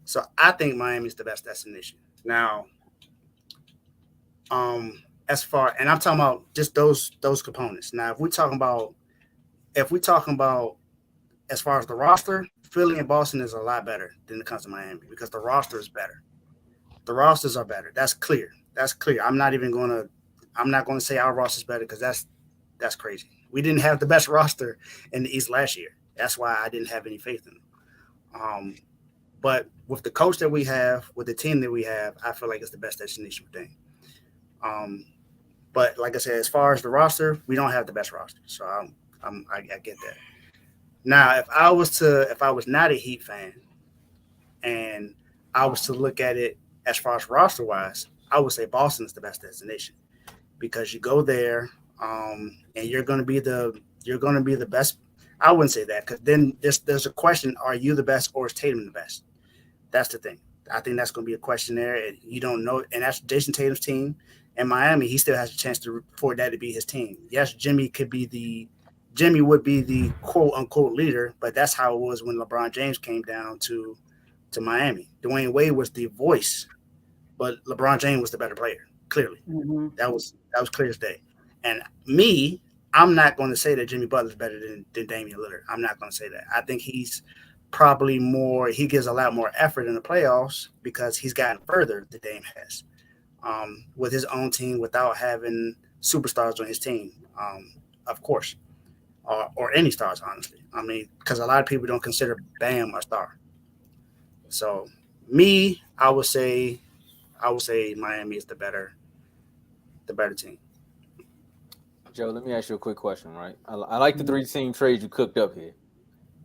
So I think Miami's the best destination. Now, as far, and I'm talking about just those components. Now, if we're talking about as far as the roster, Philly and Boston is a lot better than it comes to Miami because the roster is better. The rosters are better. That's clear. I'm not going to say our roster is better because that's crazy. We didn't have the best roster in the East last year. That's why I didn't have any faith in them. But with the coach that we have, with the team that we have, I feel like it's the best destination for Dame. But like I said, as far as the roster, we don't have the best roster. So I get that. Now, if I was not a Heat fan and I was to look at it as far as roster wise, I would say Boston is the best destination because you go there and you're going to be the best. I wouldn't say that because then there's a question: are you the best or is Tatum the best? That's the thing. I think that's going to be a question there, and you don't know. And that's Jason Tatum's team. In Miami, he still has a chance for that to be his team. Yes, Jimmy would be the quote unquote leader, but that's how it was when LeBron James came down to Miami. Dwayne Wade was the voice, but LeBron James was the better player. Clearly, that was clear as day. And I'm not going to say that Jimmy Butler's better than Damianlillard. I'm not going to say that. I think he's probably more. He gives a lot more effort in the playoffs because he's gotten further than Dame has. with his own team without having superstars on his team, of course, or any stars, honestly. I mean, because a lot of people don't consider Bam a star. So me, I would say Miami is the better team. Joe, let me ask you a quick question, right? I like the 3-team trade you cooked up here.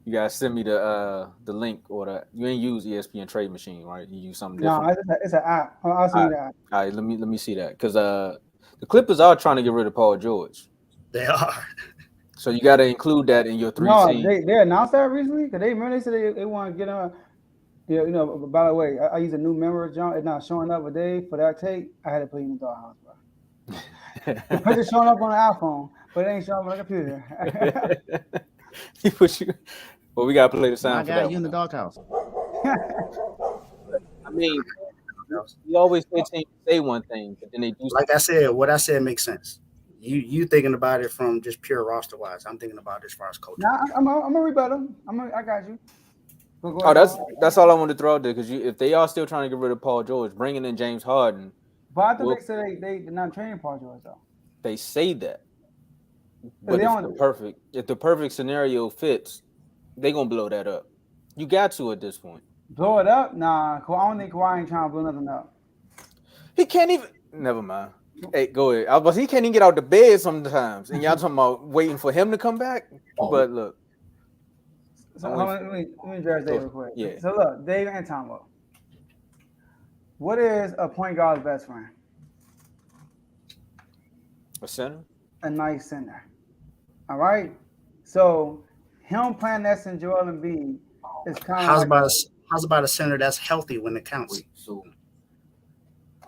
You guys send me the link or you ain't use ESPN Trade Machine, right? You use something different. No, it's an app. I'll send you that. All right, let me see that because the Clippers are trying to get rid of Paul George. They are. So you got to include that in your 3-team. No, they announced that recently because they said they want to get on. Yeah, by the way, I use a new member, John. It's not showing up a day for that tape. I had to put it in the doghouse, bro. It's just showing up on the iPhone, but it ain't showing up on the computer. He put you. Well, we gotta play the sound. I got you in the doghouse. I mean, you always say one thing, but then they do. Like I said, what I said makes sense. You thinking about it from just pure roster wise. I'm thinking about it as far as coaching. Nah, I'm a rebuttal. I got you. Oh, that's all I wanted to throw out there because if they are still trying to get rid of Paul George, bringing in James Harden. But I thought they said they're not training Paul George though. They say that, but if the perfect scenario fits, they gonna blow that up. You got to at this point. Blow it up? Nah, I don't think Kawhi ain't trying to blow nothing up. He can't even. Never mind. Hey, go ahead. He can't even get out the bed sometimes, and y'all talking about waiting for him to come back. But look. So let me address Dave real quick. Yeah. So look, Dave and Tomo. What is a point guard's best friend? A center? A nice center. All right. So him playing next to Joel Embiid is kind of how's about a center that's healthy when it counts?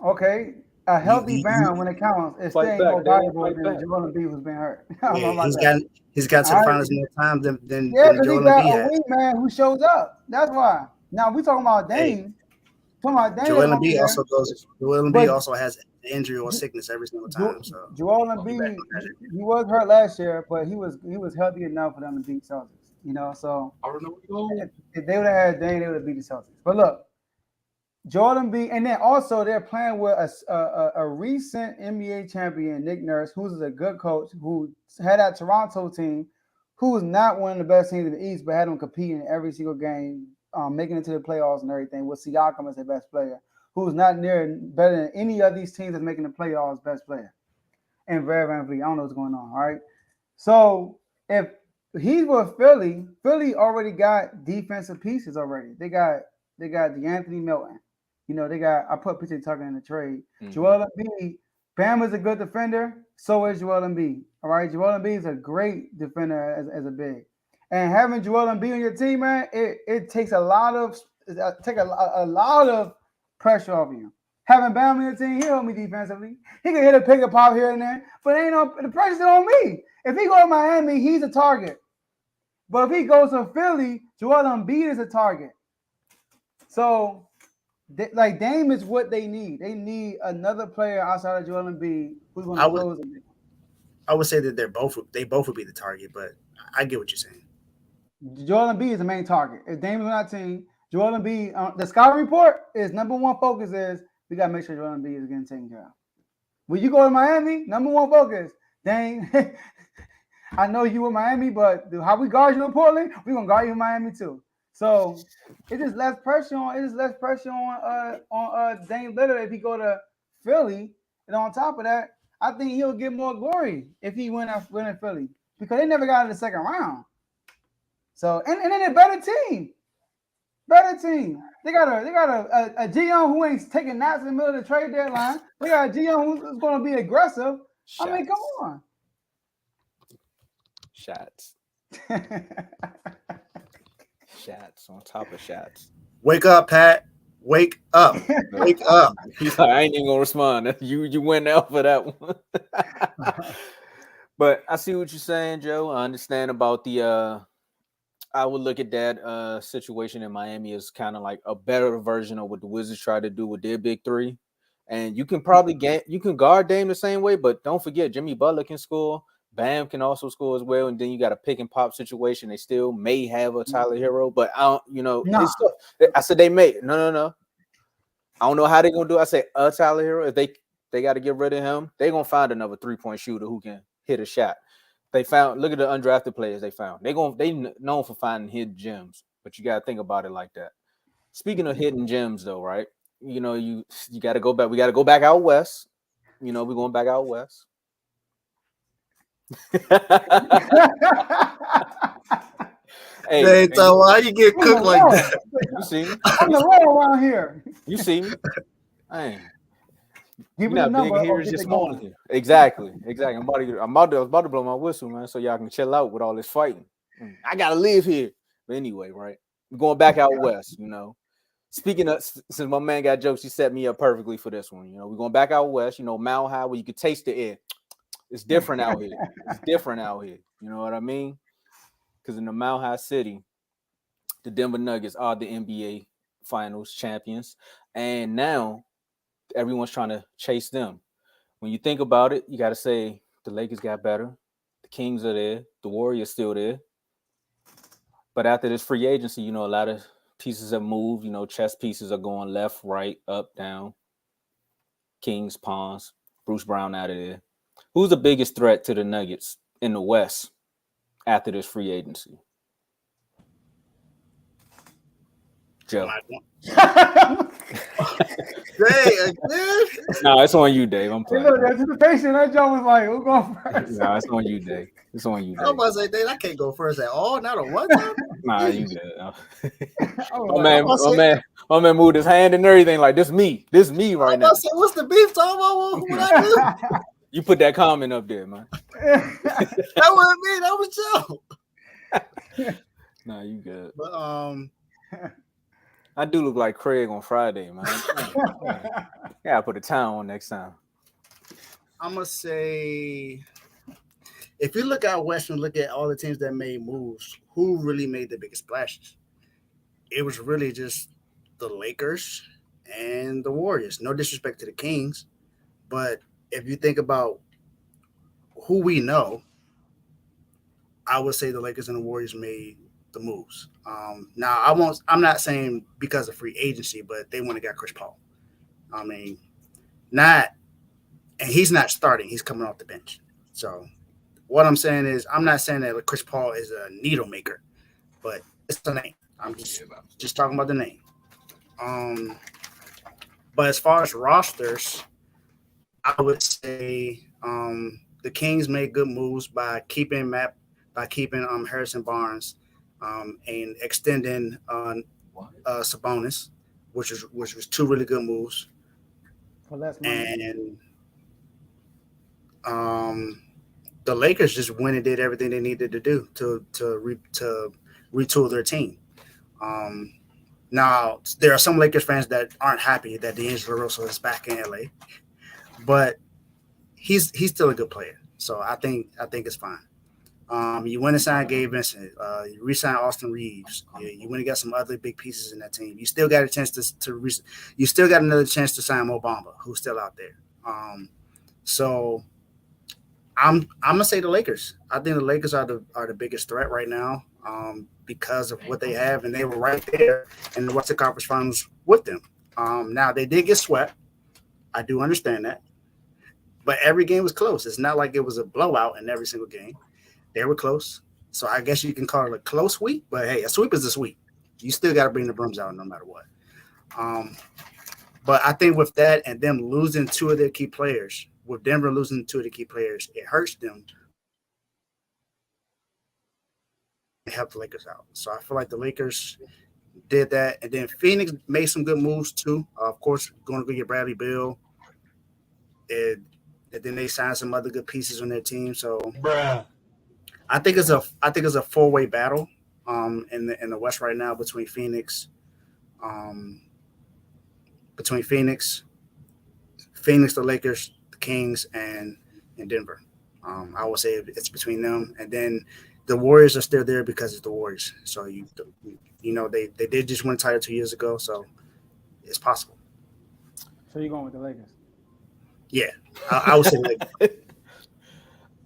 Okay. A healthy Bam when it counts is still more valuable than Joel Embiid who's been hurt. He's got to the finals more times than because Joel he got Embiid a wingman who shows up. That's why. Now we talking about Dame. Joel Embiid also has injury or sickness every single time. So Joel Embiid, he was hurt last year, but he was healthy enough for them to beat Celtics. So if they would have had Dame, they would have beat the Celtics. But look, Joel Embiid, and then also they're playing with a recent NBA champion, Nick Nurse, who's a good coach, who had that Toronto team, who was not one of the best teams in the East, but had them competing in every single game, making it to the playoffs and everything, with Siakam as their best player, who's not near better than any of these teams that's making the playoffs best player. And Brad VanVleet, I don't know what's going on, all right? So if he's with Philly already got defensive pieces already. They got DeAnthony Melton. I put PJ Tucker in the trade. Mm-hmm. Joel Embiid, Bam is a good defender. So is Joel Embiid. All right, Joel Embiid is a great defender as a big. And having Joel Embiid on your team, man, it takes a lot of pressure off you. Having Bam on your team, he'll help me defensively. He can hit a pick and pop here and there, but the pressure's on me. If he goes to Miami, he's a target. But if he goes to Philly, Joel Embiid is a target. So. Dame is what they need. They need another player outside of Joel Embiid who's going to close them. I would say that they both would be the target, but I get what you're saying. Joel Embiid is the main target. If Dame is on our team, Joel Embiid, the scouting report is number one focus is we got to make sure Joel Embiid is getting taken care of. When you go to Miami, number one focus, Dame, I know you in Miami, but how we guard you in Portland, we're going to guard you in Miami too. So it's just less pressure on Dame Lillard if he go to Philly. And on top of that, I think he'll get more glory if he win in Philly because they never got in the second round. So and then a better team. They got a GM who ain't taking naps in the middle of the trade deadline. They got a GM who's going to be aggressive. Shots. I mean, come on. Shots. Shots on top of shots. Wake up, Pat. Wake up. Wake up. He's like, I ain't even gonna respond. You went out for that one. But I see what you're saying, Joe. I understand about the I would look at that situation in Miami as kind of like a better version of what the Wizards tried to do with their big three. And you can probably guard Dame the same way, but don't forget Jimmy Butler can score. Bam can also score as well, and then you got a pick and pop situation. They still may have a Tyler Hero, but I said they may. No. I don't know how they're gonna do. I say a Tyler Hero. If they they got to get rid of him. They're gonna find another 3-point shooter who can hit a shot. They found. Look at the undrafted players they found. They known for finding hidden gems, but you got to think about it like that. Speaking of hidden gems, though, right? You know, you got to go back. We got to go back out west. You know, we're going back out west. Hey, so why you get cooked like that? You see me? I'm the law around here. You see me? Hey, Give me you're the not number. big here, Or it's get just it small going. here. Exactly. I'm about to blow my whistle, man, so y'all can chill out with all this fighting. I gotta live here. But anyway, right? We're going back out west, you know. Speaking of, since my man got jokes, he set me up perfectly for this one. You know, we're going back out west, you know, Mile High, where you can taste the air. It's different out here. It's different out here. You know what I mean? Because in the Mile High City, the Denver Nuggets are the NBA Finals champions. And now everyone's trying to chase them. When you think about it, you got to say the Lakers got better. The Kings are there. The Warriors still there. But after this free agency, you know, a lot of pieces have moved. You know, chess pieces are going left, right, up, down. Kings, pawns. Bruce Brown out of there. Who's the biggest threat to the Nuggets in the West after this free agency? Joe. No, it's on you, Dave. I'm playing. Hey, look, anticipation. That Joe was like, "Who's going first?" No, it's on you, Dave. It's on you, Dave. I was about to say, Dave, I can't go first at all. Not on one time. Nah, you good. My man moved his hand and everything like this. Me right now. Say, what's the beef, Tomo? What I do? You put that comment up there, man. That wasn't me. That was Joe. Nah, you good. But I do look like Craig on Friday, man. Yeah, I put a towel on next time. I'm gonna say, if you look out west and look at all the teams that made moves, who really made the biggest splashes? It was really just the Lakers and the Warriors. No disrespect to the Kings, but if you think about who we know, I would say the Lakers and the Warriors made the moves. Now I'm not saying because of free agency, but they went and got Chris Paul. I mean, and he's not starting, he's coming off the bench. So what I'm saying is, I'm not saying that Chris Paul is a needle maker, but it's the name. I'm just talking about the name. But as far as rosters, I would say the Kings made good moves by keeping Harrison Barnes, and extending Sabonis, which was two really good moves. For less money. And the Lakers just went and did everything they needed to do to retool their team. Now there are some Lakers fans that aren't happy that D'Angelo Russell is back in LA, but he's still a good player. So I think it's fine. You went and signed Gabe Vincent. You re-signed Austin Reeves. You went and got some other big pieces in that team. You still got a chance you still got another chance to sign Mo Bamba, who's still out there. So I'm gonna say the Lakers. I think the Lakers are the biggest threat right now, because of what they have, and they were right there in the Western Conference Finals with them. Now they did get swept. I do understand that, but every game was close. It's not like it was a blowout in every single game. They were close. So I guess you can call it a close sweep, but hey, a sweep is a sweep. You still got to bring the brooms out no matter what. But I think with that and them losing two of their key players, with Denver losing two of the key players, it hurts them. It helped the Lakers out. So I feel like the Lakers did that. And then Phoenix made some good moves too. Of course, going to go get Bradley Beal. And then they signed some other good pieces on their team. So I think it's a four-way battle in the West right now between Phoenix, the Lakers, the Kings, and Denver. I would say it's between them, and then the Warriors are still there because it's the Warriors. So you know they did just win a title 2 years ago, so it's possible. So you're going with the Lakers? Yeah, I would say Lakers.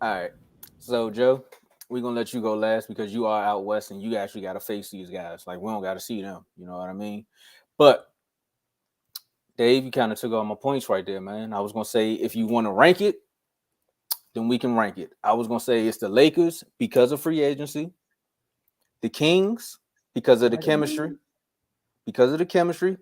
All right, so Joe, we're gonna let you go last because you are out west and you actually got to face these guys. Like, we don't got to see them. You know what I mean? But Dave, you kind of took all my points right there, man. I was gonna say if you want to rank it, then we can rank it. I was gonna say it's the Lakers because of free agency, the Kings because of the chemistry,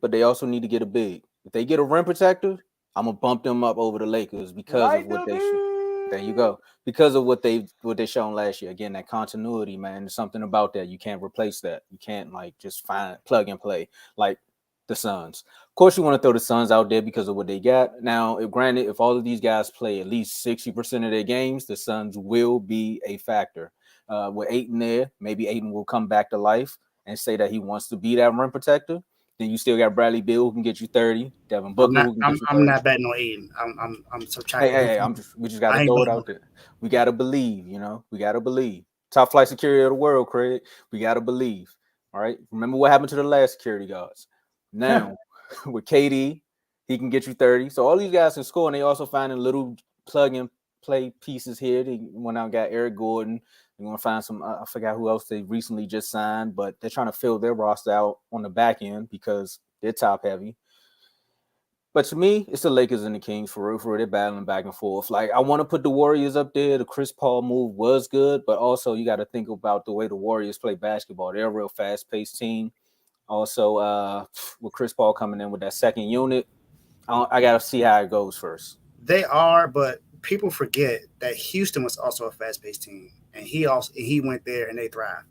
but they also need to get a big. If they get a rim protector, I'm gonna bump them up over the Lakers because of what they show. There you go. Because of what they shown last year. Again, that continuity, man. There's something about that. You can't replace that. You can't like just find plug and play like the Suns. Of course, you want to throw the Suns out there because of what they got. Now, if all of these guys play at least 60% of their games, the Suns will be a factor. With Ayton there, maybe Ayton will come back to life and say that he wants to be that rim protector. Then you still got Bradley Beal who can get you 30, Devin Booker who can get you 30. I'm not betting on Aiden. I'm subtracting. Hey, we just gotta throw it out there. We gotta believe, we gotta believe. Top flight security of the world, Craig. We gotta believe. All right. Remember what happened to the last security guards. Now with KD, he can get you 30. So all these guys can score, and they also finding little plug and play pieces here. They went out and got Eric Gordon. They want to find some, I forgot who else they recently just signed, but they're trying to fill their roster out on the back end because they're top heavy. But to me, it's the Lakers and the Kings for real. They're battling back and forth. Like, I want to put the Warriors up there. The Chris Paul move was good, but also you got to think about the way the Warriors play basketball. They're a real fast-paced team. Also, with Chris Paul coming in with that second unit, I got to see how it goes first. They are, but people forget that Houston was also a fast-paced team, and he went there and they thrived.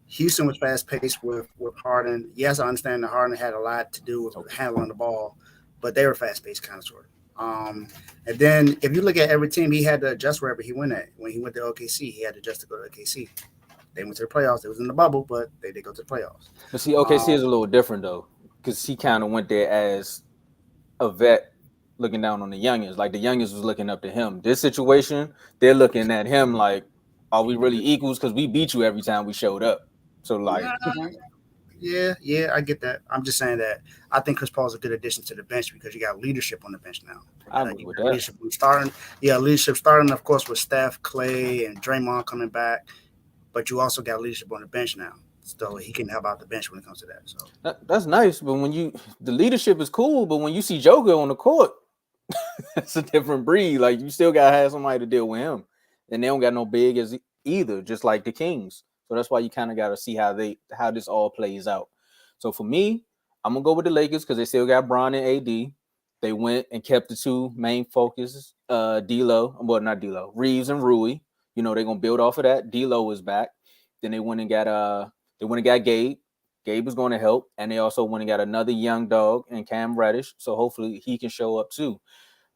Houston was fast-paced with Harden. Yes, I understand that Harden had a lot to do with handling the ball, but they were fast-paced kind of sort of. And then if you look at every team, he had to adjust wherever he went at. When he went to OKC, he had to adjust to go to OKC. They went to the playoffs. It was in the bubble, but they did go to the playoffs. But see, OKC is a little different though, because he kind of went there as a vet looking down on the youngins. Like the youngins was looking up to him. This situation, they're looking at him like, are we really equals? Because we beat you every time we showed up. So like, yeah, I get that. I'm just saying that I think Chris Paul's a good addition to the bench because you got leadership on the bench now. I agree with that. Leadership starting, of course, with Steph, Clay, and Draymond coming back. But you also got leadership on the bench now, so he can help out the bench when it comes to that. So that's nice, but the leadership is cool, but when you see Joker on the court, it's a different breed. Like you still gotta have somebody to deal with him, and they don't got no big as either, just like the Kings. So that's why you kind of got to see how this all plays out. So for me, I'm gonna go with the Lakers because they still got Bron and AD. They went and kept the two main focuses, Reeves and Rui. They're gonna build off of that. D'Lo is back. Then they went and got Gabe. Gabe is going to help, and they also went and got another young dog in Cam Reddish. So hopefully he can show up too.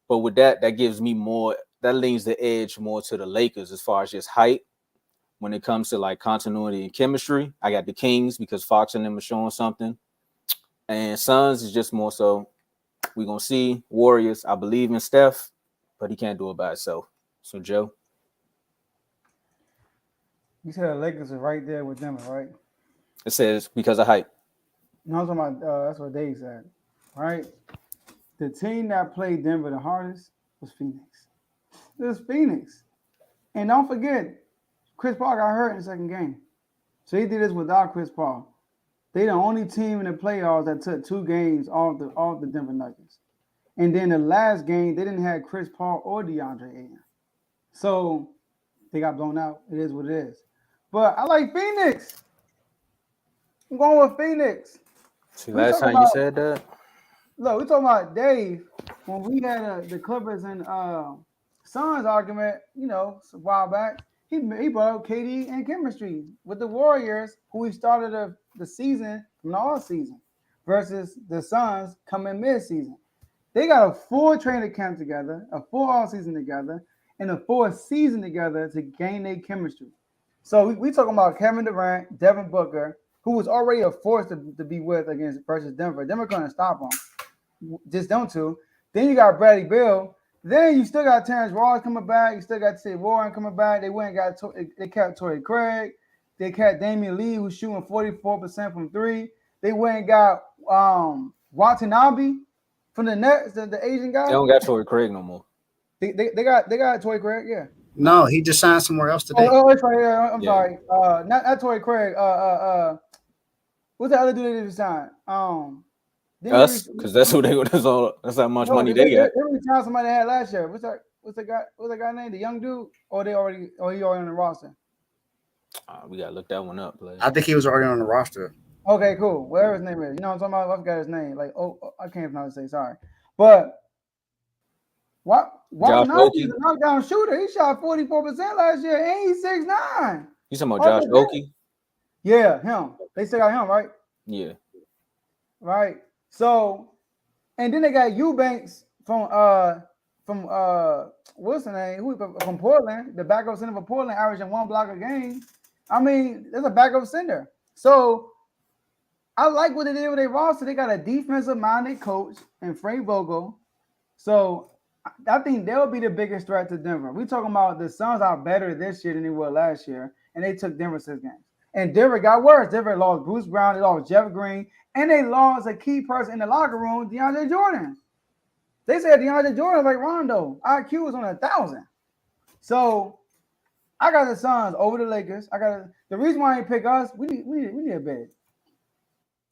But with that gives me more. That leans the edge more to the Lakers as far as just height. When it comes to like continuity and chemistry, I got the Kings because Fox and them are showing something, and Suns is just more so. We're gonna see Warriors. I believe in Steph, but he can't do it by himself. So Joe. You said the Lakers are right there with them, right? It says because of height. No, I'm talking about that's what Dave said, right? The team that played Denver the hardest was Phoenix. It was Phoenix. And don't forget, Chris Paul got hurt in the second game. So he did this without Chris Paul. They the only team in the playoffs that took 2 games off the Denver Nuggets. And then the last game, they didn't have Chris Paul or DeAndre Ayton. So they got blown out. It is what it is. But I like Phoenix. I'm going with Phoenix. See, last time you said that? Look, we're talking about Dave when we had the Clippers and Suns argument, a while back. He brought up KD and chemistry with the Warriors, who we started the season from the all season, versus the Suns coming mid-season. They got a full training camp together, a full all season together, and a full season together to gain their chemistry. So we talking about Kevin Durant, Devin Booker, who was already a force to be with versus Denver. Denver couldn't stop them. Just them two. Then you got Bradley Beal. Then you still got Terrence Ross coming back. You still got Sid Warren coming back. They went and they kept Torrey Craig. They kept Damianlillard, who's shooting 44% from 3. They went and got Watanabe from the Nets, the Asian guy. They don't got Torrey Craig no more. They got Torrey Craig, yeah. No, he just signed somewhere else today. Oh, it's right here. I'm sorry. Not Torrey Craig. What's the other dude that just signed? Us, because that's what they. That's how much money they got. They retired somebody they had last year. What's that guy named? The young dude? Or he already on the roster? We gotta look that one up, play. I think he was already on the roster. Okay, cool. Whatever his name is. You know what I'm talking about? I forgot his name. Like, I can't pronounce it. Sorry. But Watanami's a knockdown shooter. He shot 44% last year, and he's 6'9". You talking about Josh Oakey? Yeah, him. They still got him, right? Yeah. Right. So, and then they got Eubanks from what's the name? From Portland, the backup center for Portland, averaging 1 block a game. I mean, there's a backup center. So I like what they did with their roster. They got a defensive-minded coach and Frank Vogel. So I think they'll be the biggest threat to Denver. We're talking about the Suns are better this year than they were last year, and they took Denver 6 games. And Denver got worse. Denver lost Bruce Brown, they lost Jeff Green, and they lost a key person in the locker room, DeAndre Jordan. They said DeAndre Jordan was like Rondo. IQ was on 1,000. So I got the Suns over the Lakers. The reason why I didn't pick us, we need a big.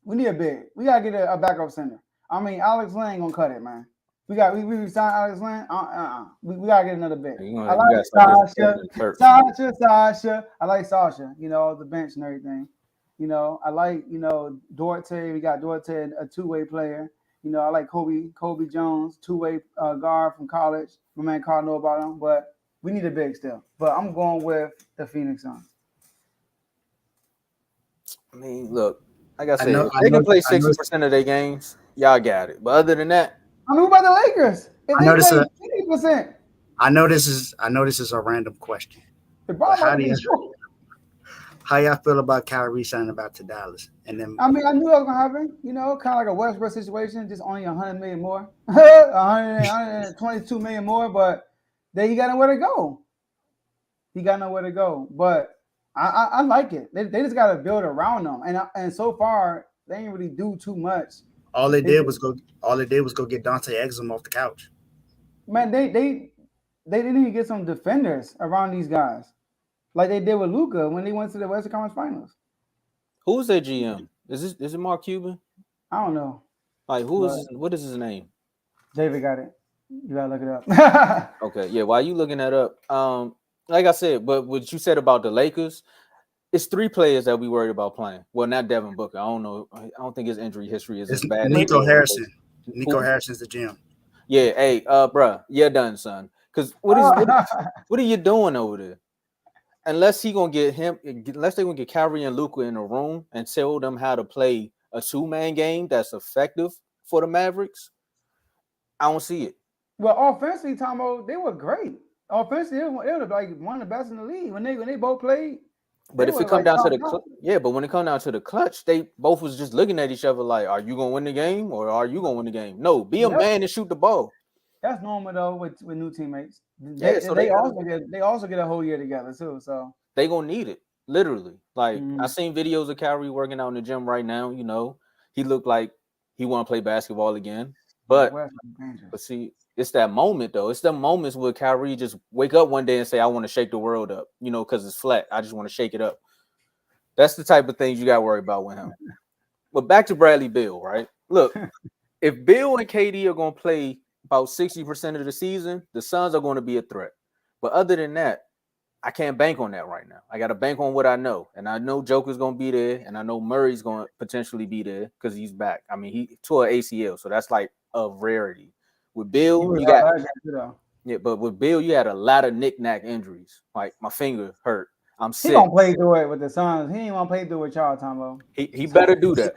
We need a big. We gotta get a backup center. I mean, Alex Len ain't gonna cut it, man. We signed Alex Len. We gotta get another big. I like Sasha. I like Sasha. You know, the bench and everything. You know, I like Duarte. We got Duarte, a two-way player. You know, I like Kobe Jones, two-way guard from college. My man Carl know about him, but we need a big still. But I'm going with the Phoenix Suns. I mean, look, like I said, they can play 60% of their games. Y'all got it. But other than that, I mean, what about the Lakers? If they play 50%. I know this is a random question. How y'all feel about Kyrie signing back to Dallas? And then I mean, I knew it was gonna happen. You know, kind of like a Westbrook situation, just only 100 million more, 122 million more. But then he got nowhere to go. But I like it. They just got to build around them, and so far they didn't really do too much. All they did was go get Dante Exum off the couch. Man, they didn't even get some defenders around these guys, like they did with Luka when they went to the Western Conference Finals. Who's their GM? Is it Mark Cuban? I don't know. Like what is his name? David got it. You gotta look it up. Okay, yeah. While you looking that up, like I said, but what you said about the Lakers, it's 3 players that we worried about playing. Well, not Devin Booker. I don't know. I don't think his injury history is as bad. Nico Harrison. Nico Harrison's the GM. Yeah. Hey, bruh, you're done, son. Because what are you doing over there? Unless they're gonna get Kyrie and Luka in a room and tell them how to play a 2-man game that's effective for the Mavericks, I don't see it. Well, offensively, Tomo, they were great. Offensively, they were like one of the best in the league when they both played. But if it come down to but when it come down to the clutch, they both was just looking at each other like, "Are you gonna win the game or are you gonna win the game?" No, be a man and shoot the ball. That's normal though with new teammates. So they also get a whole year together too. So they gonna need it literally. Like I seen videos of Kyrie working out in the gym right now. You know, he looked like he want to play basketball again. But see, it's that moment though. It's the moments where Kyrie just wake up one day and say, "I want to shake the world up," you know, because it's flat. I just want to shake it up. That's the type of things you got to worry about with him. But back to Bradley Beal, right? Look, if Bill and KD are going to play about 60% of the season, the Suns are going to be a threat. But other than that, I can't bank on that right now. I got to bank on what I know. And I know Joker's going to be there, and I know Murray's going to potentially be there because he's back. I mean, he tore ACL, so that's like a rarity. With Bill, but with Bill, you had a lot of knick-knack injuries. Like my finger hurt. I'm sick. He gonna play through it with the Suns. He ain't gonna play through it with y'all, Tomo. He better do that.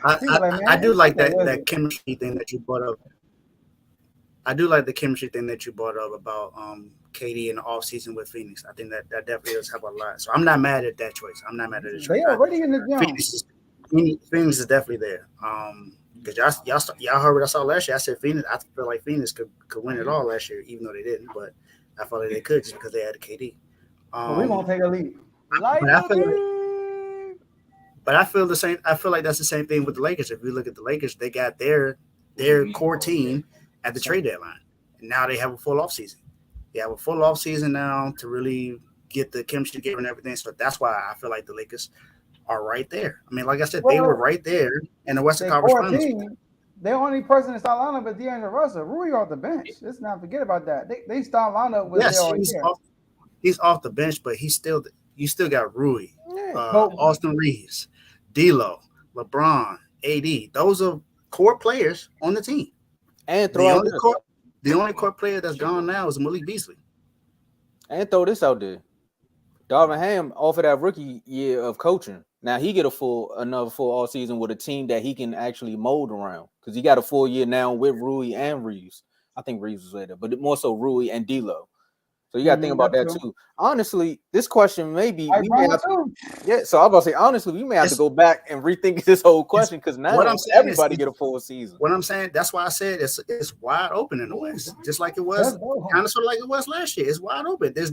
I do like that chemistry thing that you brought up. I do like the chemistry thing that you brought up about KD in the offseason with Phoenix. I think that definitely does help a lot. So I'm not mad at that choice. I'm not mad at it. They already in the gym. Phoenix is definitely there. Because y'all heard what I saw last year. I said Phoenix. I feel like Phoenix could win it all last year, even though they didn't. But I felt like they could just because they had a KD. We're gonna take a lead. But I feel the same. I feel like that's the same thing with the Lakers. If you look at the Lakers, they got their core team at the trade deadline, and now they have a full offseason. They have a full offseason now to really get the chemistry together and everything. So that's why I feel like the Lakers are right there. I mean, like I said, they were right there in the Western They Conference core Finals. team. Their only person in start lineup is D'Angelo Russell. Rui off the bench. Let's not forget about that. They start lineup with Yes, their he's off the bench, but you still got Rui, But Austin Reeves, D'Lo, LeBron, AD. Those are core players on the team. And The only core player that's gone now is Malik Beasley. And throw this out there. Darvin Ham offered that rookie year of coaching. Now he get another full all season with a team that he can actually mold around because he got a full year now with Rui and Reeves. I think Reeves was later, but more so Rui and D'Lo. So you got to think about that too. Honestly, this question maybe we may have to, so I'm about to say honestly, we may have to go back and rethink this whole question because now everybody get a full season. What I'm saying, that's why I said it's wide open in the West, just like it was kind of sort of like it was last year. It's wide open. There's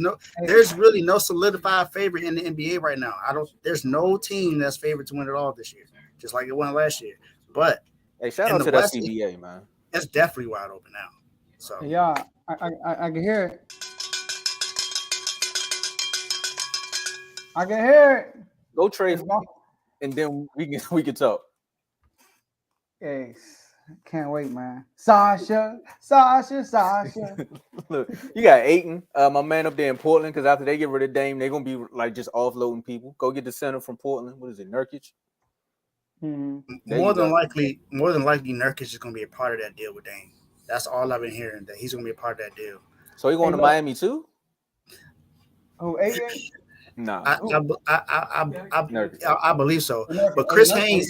really no solidified favorite in the NBA right now. There's no team that's favored to win it all this year, just like it won last year. But hey, shout out to that CBA, man. It's definitely wide open now. So yeah, I can hear it. I can hear it. Go trade, and then we can talk. Yes, can't wait, man. Sasha. Look, you got Ayton, my man up there in Portland, because after they get rid of Dame, they're gonna be like just offloading people. Go get the center from Portland. What is it, Nurkic? Mm-hmm. More than likely, Nurkic is gonna be a part of that deal with Dame. That's all I've been hearing, that he's gonna be a part of that deal. So he going to Miami too? Oh, Ayton. No, I believe so. But Chris Haynes,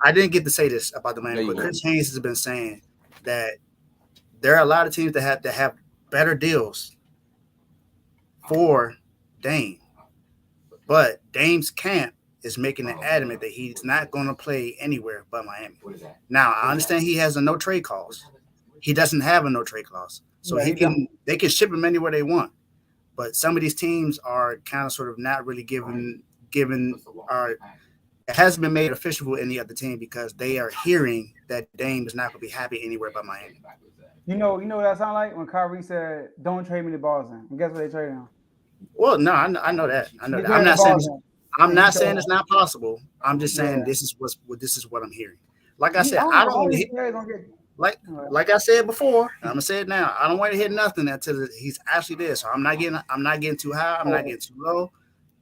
I didn't get to say this about the Miami, but Chris Haynes has been saying that there are a lot of teams that have better deals for Dame, but Dame's camp is making it adamant that he's not going to play anywhere but Miami. Now, I understand he has a no trade clause. He doesn't have a no trade clause, so they can ship him anywhere they want. But some of these teams are kind of sort of not really given it hasn't been made official for any other team because they are hearing that Dame is not going to be happy anywhere but Miami. You know what that sound like when Kyrie said, "Don't trade me to Boston." And guess what they traded him? Well, no, I know that. I'm not saying it's not possible. I'm just saying this is what I'm hearing. Like I said, I don't want to hit. Like I said before, I'm gonna say it now. I don't want to hit nothing until he's actually there. So I'm not getting too high. I'm not getting too low.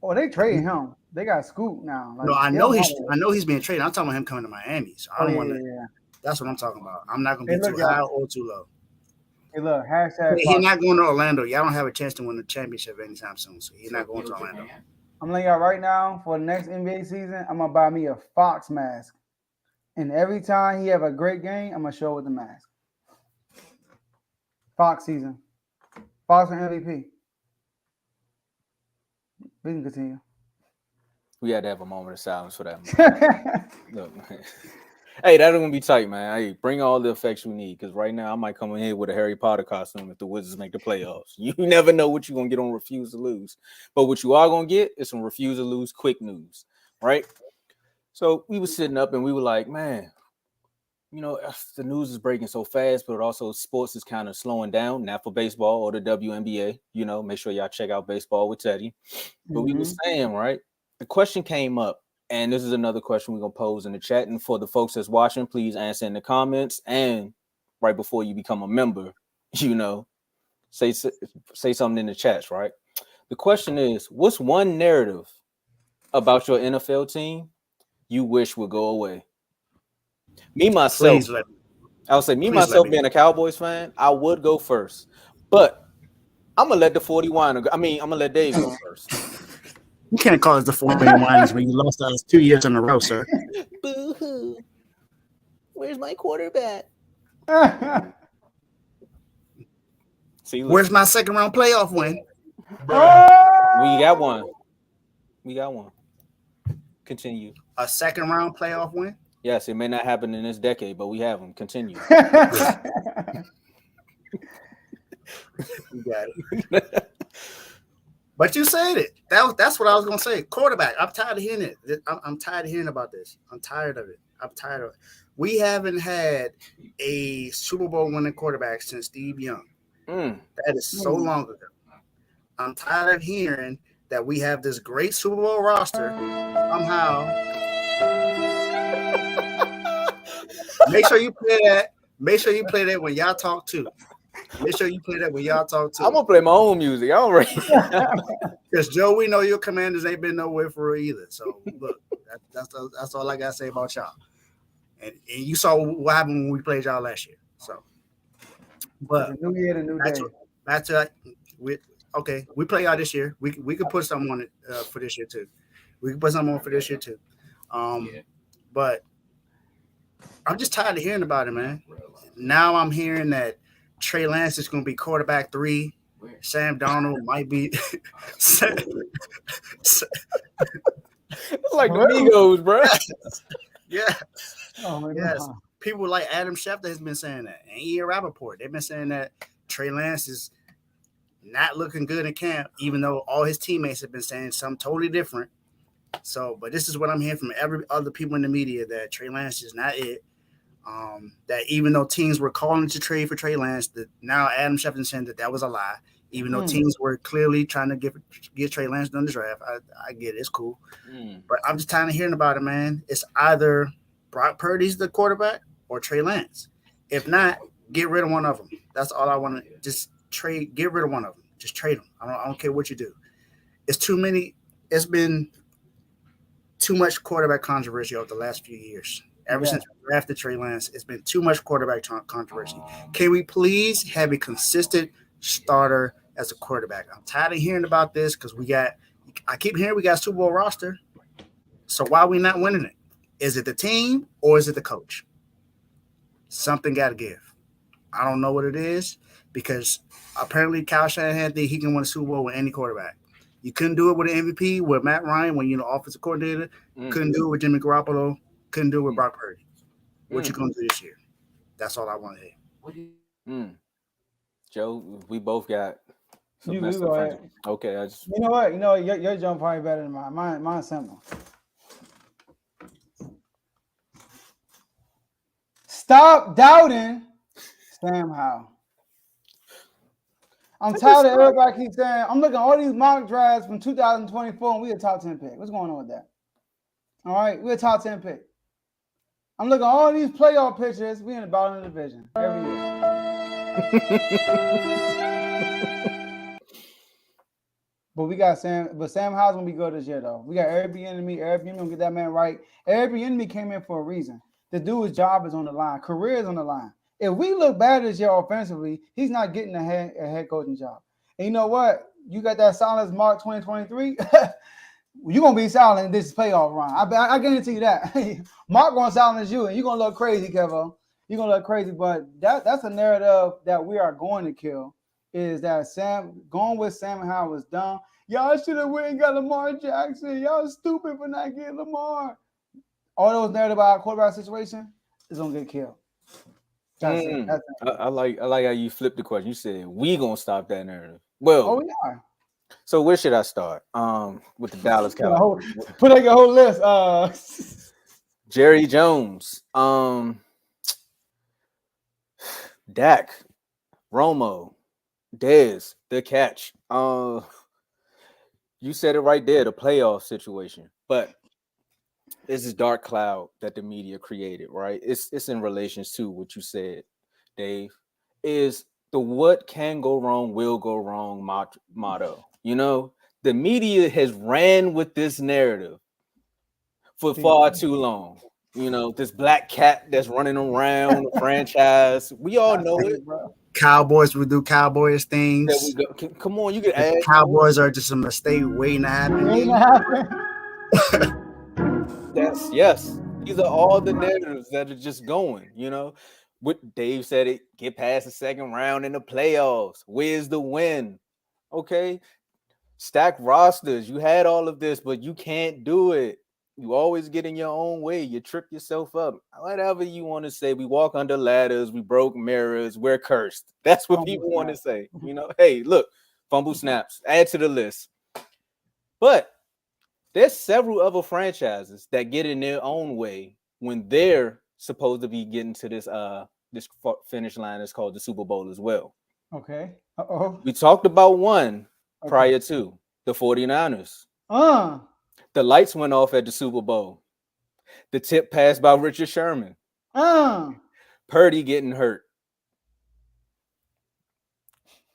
Oh, they traded him. They got Scoop now. No, I know he's being traded. I'm talking about him coming to Miami. So I don't want to. Yeah. That's what I'm talking about. I'm not gonna be too high or too low. Hey, look, hashtag. He's not going to Orlando. Y'all don't have a chance to win the championship anytime soon. So he's not going to Orlando. I'm letting y'all right now for the next NBA season. I'm gonna buy me a Fox mask. And every time he have a great game, I'm going to show with the mask. Fox season. Fox and MVP. We can continue. We had to have a moment of silence for that. Look, man. Hey, that's going to be tight, man. Hey, bring all the effects we need because right now I might come in here with a Harry Potter costume if the Wizards make the playoffs. You never know what you're going to get on Refuse to Lose. But what you are going to get is some Refuse to Lose quick news, right? So we were sitting up and we were like, man, you know, the news is breaking so fast, but also sports is kind of slowing down. Not for baseball or the WNBA. You know, make sure y'all check out Baseball with Teddy. But we were saying, right, the question came up, and this is another question we're going to pose in the chat. And for the folks that's watching, please answer in the comments. And right before you become a member, you know, say something in the chats, right? The question is, what's one narrative about your NFL team you wish would go away? Me, myself, I would say myself being a Cowboys fan, I would go first. But I'm going to let the 40 whiner go. I'm going to let Dave go first. You can't call us the 40 whiners when you lost us 2 years in a row, sir. Boo-hoo. Where's my quarterback? See, where's my second round playoff win? We got one. Continue. A second round playoff win? Yes, it may not happen in this decade, but we have them. Continue. You got it. But you said it. That's what I was going to say. Quarterback. I'm tired of hearing it. I'm tired of hearing about this. I'm tired of it. We haven't had a Super Bowl winning quarterback since Steve Young. That is so long ago. I'm tired of hearing that we have this great Super Bowl roster somehow. Make sure you play that. Make sure you play that when y'all talk too. Make sure you play that when y'all talk too. I'm gonna play my own music. I already. Because Joe, we know your Commanders ain't been nowhere for real either. So look, that's all I gotta say about y'all. And you saw what happened when we played y'all last year. So, but new year, the new day. Back to we play y'all this year. We could put something on it for this year too. We can put something on for this year too. But I'm just tired of hearing about it, man. Now I'm hearing that Trey Lance is going to be quarterback 3. Sam Darnold might be. It's like the Migos, bro. Yeah. Oh, yes. People like Adam Schefter has been saying that, and Ian Rappaport. They've been saying that Trey Lance is not looking good in camp, even though all his teammates have been saying something totally different. So, but this is what I'm hearing from every other people in the media, that Trey Lance is not it. That even though teams were calling to trade for Trey Lance, that now Adam Schefter saying that was a lie. Even though teams were clearly trying to get Trey Lance done the draft, I get it, it's cool. But I'm just tired of hearing about it, man. It's either Brock Purdy's the quarterback or Trey Lance. If not, get rid of one of them. That's all I want to just trade. Get rid of one of them. Just trade them. I don't care what you do. It's too many. It's been too much quarterback controversy over the last few years. Ever since we drafted Trey Lance, it's been too much quarterback controversy. Can we please have a consistent starter as a quarterback? I'm tired of hearing about this because I keep hearing we got a Super Bowl roster. So why are we not winning it? Is it the team or is it the coach? Something got to give. I don't know what it is, because apparently Kyle Shanahan thinks he can win a Super Bowl with any quarterback. You couldn't do it with an MVP with Matt Ryan when you're the offensive coordinator. Couldn't do it with Jimmy Garoppolo. Couldn't do it with Brock Purdy. What you gonna do this year? That's all I want to hear. Joe, we both got some You messed go up ahead. friends. Okay, I just. You know what? Your jump probably better than mine. Mine's simple. Stop doubting Sam Howell. I'm tired of everybody keep saying, I'm looking at all these mock drafts from 2024 and we a top 10 pick. What's going on with that? All right, we're a top 10 pick. I'm looking at all these playoff pictures. We in the bottom of the division every year. But we got Sam Howell's gonna be good this year though. We got Eric Bieniemy gonna get that man right. Eric Bieniemy came in for a reason. The dude's job is on the line, career is on the line. If we look bad this year offensively, he's not getting a head coaching job. And you know what? You got that silence mark 2023. You're going to be silent this playoff run. I guarantee you that. Mark going to silence you, and you're going to look crazy, Kevo. You're going to look crazy. But that's a narrative that we are going to kill, is that going with Sam Howell was dumb. Y'all should have went and got Lamar Jackson. Y'all stupid for not getting Lamar. All those narratives about our quarterback situation is going to get killed. That's it. I like how you flipped the question. You said we gonna stop that narrative. Well, we are. So where should I start? With the Dallas Cowboys. Put out your whole list. Jerry Jones, Dak, Romo, Dez, the catch. You said it right there, the playoff situation. But this is dark cloud that the media created, right? It's in relation to what you said, Dave. Is the what can go wrong will go wrong motto. You know, the media has ran with this narrative for far too long. You know, this black cat that's running around the franchise. We all know it. Cowboys will do Cowboys things. Come on, you can add. Cowboys are just a mistake waiting to happen. Yes. These are all the narratives that are just going, you know. What Dave said, it get past the second round in the playoffs. Where's the win? Okay. Stack rosters. You had all of this, but you can't do it. You always get in your own way. You trip yourself up. Whatever you want to say. We walk under ladders. We broke mirrors. We're cursed. That's what people want to say. You know, hey, look, fumble snaps. Add to the list. But there's several other franchises that get in their own way when they're supposed to be getting to this finish line that's called the Super Bowl as well. Okay. We talked about one prior to The 49ers. Uh. The lights went off at the Super Bowl. The tip pass by Richard Sherman. Purdy getting hurt.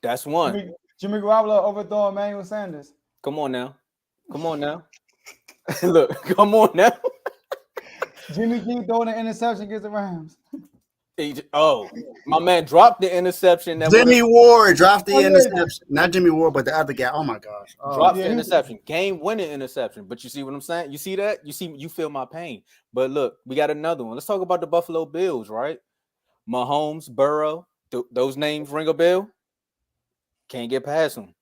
That's one. Jimmy Garoppolo overthrowing Emmanuel Sanders. Come on now. Come on now. Look, come on now. Jimmy G throwing an interception against the Rams. Oh, my man dropped the interception. Jimmy Ward dropped the interception. Not Jimmy Ward, but the other guy. Oh my gosh. Dropped the interception. Game-winning interception. But you see what I'm saying? You see that? You feel my pain. But look, we got another one. Let's talk about the Buffalo Bills, right? Mahomes, Burrow, those names ring a bell? Can't get past them.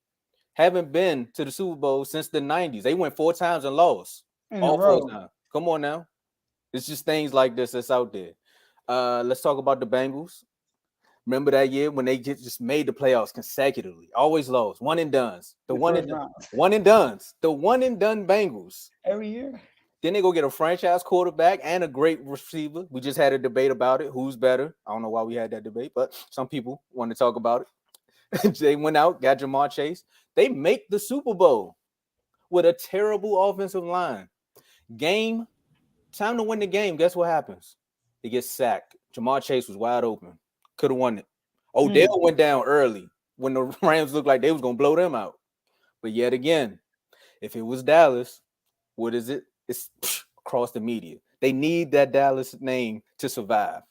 Haven't been to the Super Bowl since the 90s. They went 4 times and lost. All 4 times. Come on now. It's just things like this that's out there. Let's talk about the Bengals. Remember that year when they just made the playoffs consecutively, always lost, one and dones. The one and dones. The one and done Bengals every year. Then they go get a franchise quarterback and a great receiver. We just had a debate about it. Who's better? I don't know why we had that debate, but some people want to talk about it. They went out, got Jamar Chase. They make the Super Bowl with a terrible offensive line. Time to win the game. Guess what happens? They get sacked. Jamar Chase was wide open. Could have won it. Odell went down early when the Rams looked like they was going to blow them out. But yet again, if it was Dallas, what is it? It's across the media. They need that Dallas name to survive.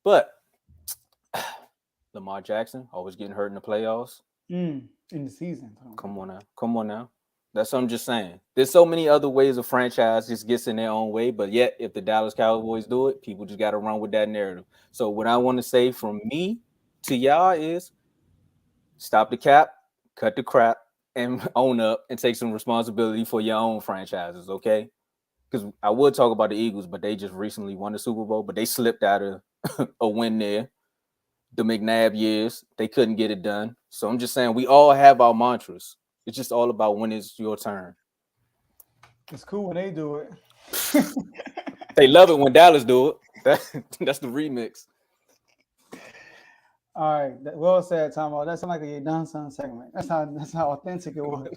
But Lamar Jackson always getting hurt in the playoffs. In the season. Come on now. That's what I'm just saying. There's so many other ways a franchise just gets in their own way, but yet if the Dallas Cowboys do it, people just got to run with that narrative. So what I want to say from me to y'all is stop the cap, cut the crap, and own up and take some responsibility for your own franchises, okay? Because I would talk about the Eagles, but they just recently won the Super Bowl, but they slipped out of a win there. The McNabb years, they couldn't get it done. So I'm just saying we all have our mantras. It's just all about when it's your turn. It's cool when they do it. They love it when Dallas do it. That's the remix. All right. Well said, Tomo. That sounds like a done son segment. That's how authentic it was.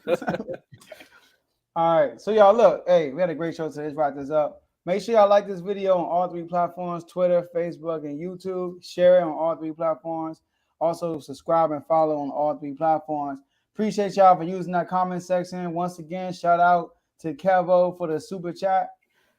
All right. So y'all look, hey, we had a great show today. Let's wrap this up. Make sure y'all like this video on all 3 platforms, Twitter, Facebook, and YouTube. Share it on all 3 platforms. Also, subscribe and follow on all 3 platforms. Appreciate y'all for using that comment section. Once again, shout out to Kevo for the super chat.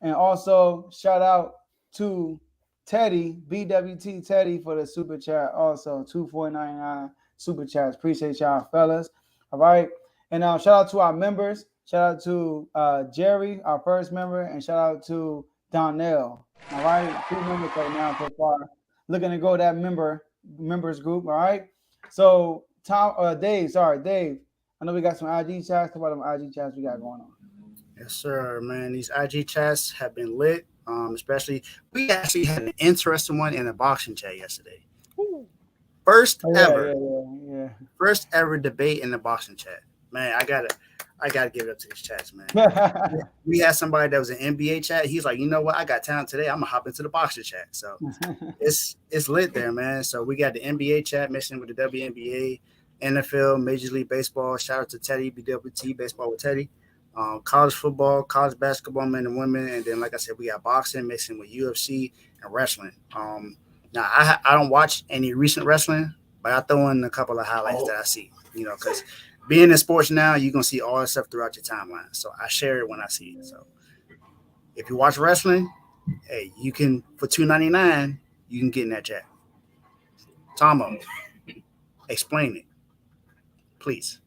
And also, shout out to Teddy, BWT Teddy for the super chat. Also, $2.499 super chats. Appreciate y'all, fellas. All right. And shout out to our members. Shout out to Jerry, our first member. And shout out to Donnell. All right. 2 members right now so far. Looking to go that members group. All right. So, Dave. I know we got some IG chats. Talk about them IG chats we got going on. Yes, sir, man. These IG chats have been lit. Especially, we actually had an interesting one in a boxing chat yesterday. First ever debate in the boxing chat. Man, I gotta give it up to these chats, man. We had somebody that was an NBA chat. He's like, you know what? I got talent today. I'm gonna hop into the boxing chat. So it's lit there, man. So we got the NBA chat mixing with the WNBA, NFL, Major League Baseball. Shout out to Teddy, BWT, Baseball with Teddy. College football, college basketball, men and women, and then, like I said, we got boxing mixing with UFC and wrestling. Now I don't watch any recent wrestling, but I throw in a couple of highlights that I see. You know, because being in sports now, you're gonna see all that stuff throughout your timeline. So I share it when I see it. So if you watch wrestling, hey, you can for $2.99, you can get in that chat. Tomo, explain it, please.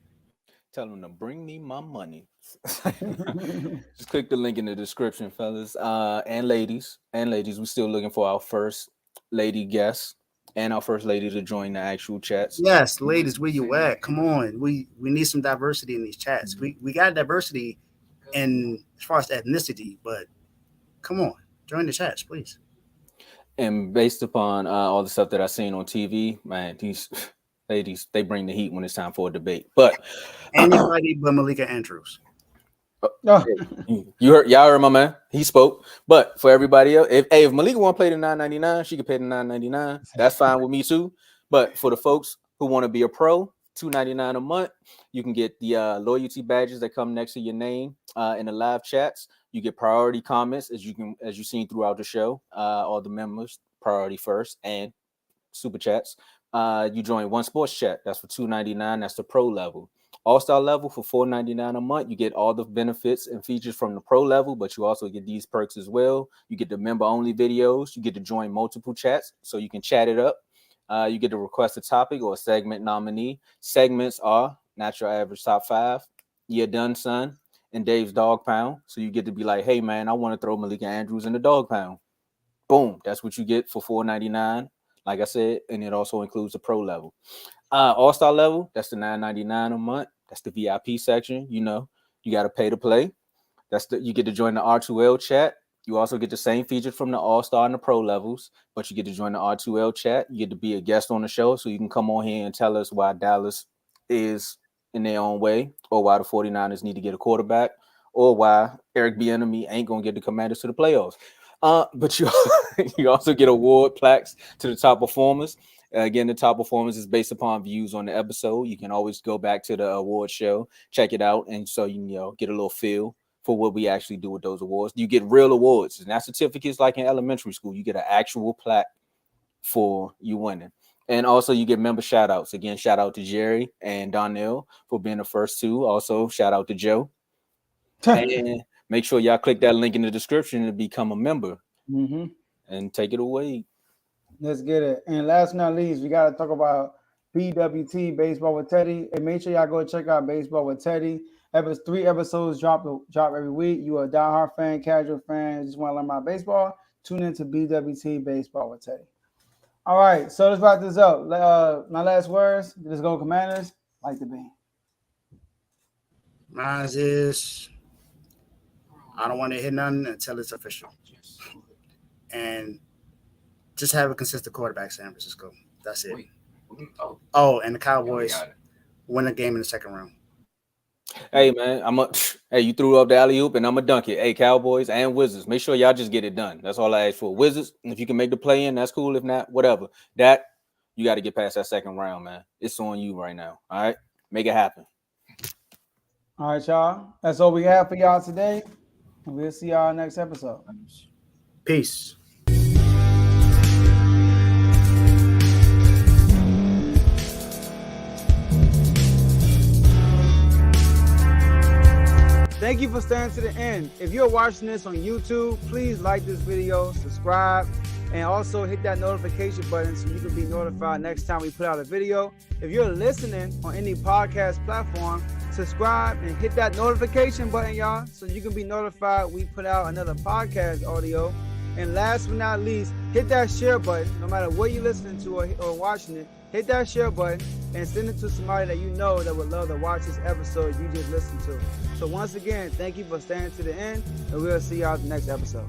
Tell them to bring me my money. Just click the link in the description, fellas, and ladies. We're still looking for our first lady guest and our first lady to join the actual chats. Yes, ladies, where you at? Come on, we need some diversity in these chats. We got diversity in as far as ethnicity, but come on, join the chats, please. And based upon all the stuff that I've seen on TV, man, these ladies, they bring the heat when it's time for a debate. But anybody but Malika Andrews. Y'all heard my man. He spoke. But for everybody else, if Malika want to play the $9.99, she can pay the $9.99. That's fine with me too. But for the folks who want to be a pro, $2.99 a month. You can get the loyalty badges that come next to your name in the live chats. You get priority comments as you've seen throughout the show. All the members priority first and super chats. You join one sports chat. That's for $2.99. That's the pro level. All-star level for $4.99 a month. You get all the benefits and features from the pro level, but you also get these perks as well. You get the member-only videos. You get to join multiple chats, so you can chat it up. You get to request a topic or a segment nominee. Segments are Not Your Average Top 5, You're Done, Son, and Dave's Dog Pound. So you get to be like, hey, man, I want to throw Malika Andrews in the Dog Pound. Boom. That's what you get for $4.99. Like I said, and it also includes the pro level. All-star level, that's the $9.99 a month. That's the VIP section. You got to pay to play. You get to join the R2L chat. You also get the same features from the All-Star and the pro levels, but you get to join the R2L chat. You get to be a guest on the show, so you can come on here and tell us why Dallas is in their own way, or why the 49ers need to get a quarterback, or why Eric Bieniemy ain't going to get the Commanders to the playoffs. But you also get award plaques to the top performers. Again, the top performance is based upon views on the episode. You can always go back to the award show, check it out, and so you get a little feel for what we actually do with those awards. You get real awards. It's not certificates like in elementary school. You get an actual plaque for you winning. And also you get member shout outs. Again, shout out to Jerry and Donnell for being the first two. Also, shout out to Joe. And make sure y'all click that link in the description to become a member. Mm-hmm. And take it away. Let's get it. And last but not least, we got to talk about BWT, Baseball with Teddy. And make sure y'all go check out Baseball with Teddy. 3 episodes drop every week. You a diehard fan, casual fan, just want to learn about baseball, tune into BWT, Baseball with Teddy. All right, so let's wrap this up. My last words, let's go Commanders, like the bean. Mine is, I don't want to hit nothing until it's official. And just have a consistent quarterback, San Francisco. That's it. Oh, and the Cowboys win a game in the second round. Hey, man, you threw up the alley-oop, and I'm going to dunk it. Hey, Cowboys and Wizards, make sure y'all just get it done. That's all I ask for. Wizards, if you can make the play in, that's cool. If not, whatever. You got to get past that second round, man. It's on you right now, all right? Make it happen. All right, y'all. That's all we have for y'all today. And we'll see y'all next episode. Peace. Thank you for staying to the end. If you're watching this on YouTube, please like this video, subscribe, and also hit that notification button so you can be notified next time we put out a video. If you're listening on any podcast platform, subscribe and hit that notification button, y'all, so you can be notified we put out another podcast audio. And last but not least, hit that share button. No matter what you're listening to or watching it, hit that share button and send it to somebody that you know that would love to watch this episode you just listened to. So once again, thank you for staying to the end, and we'll see y'all at the next episode.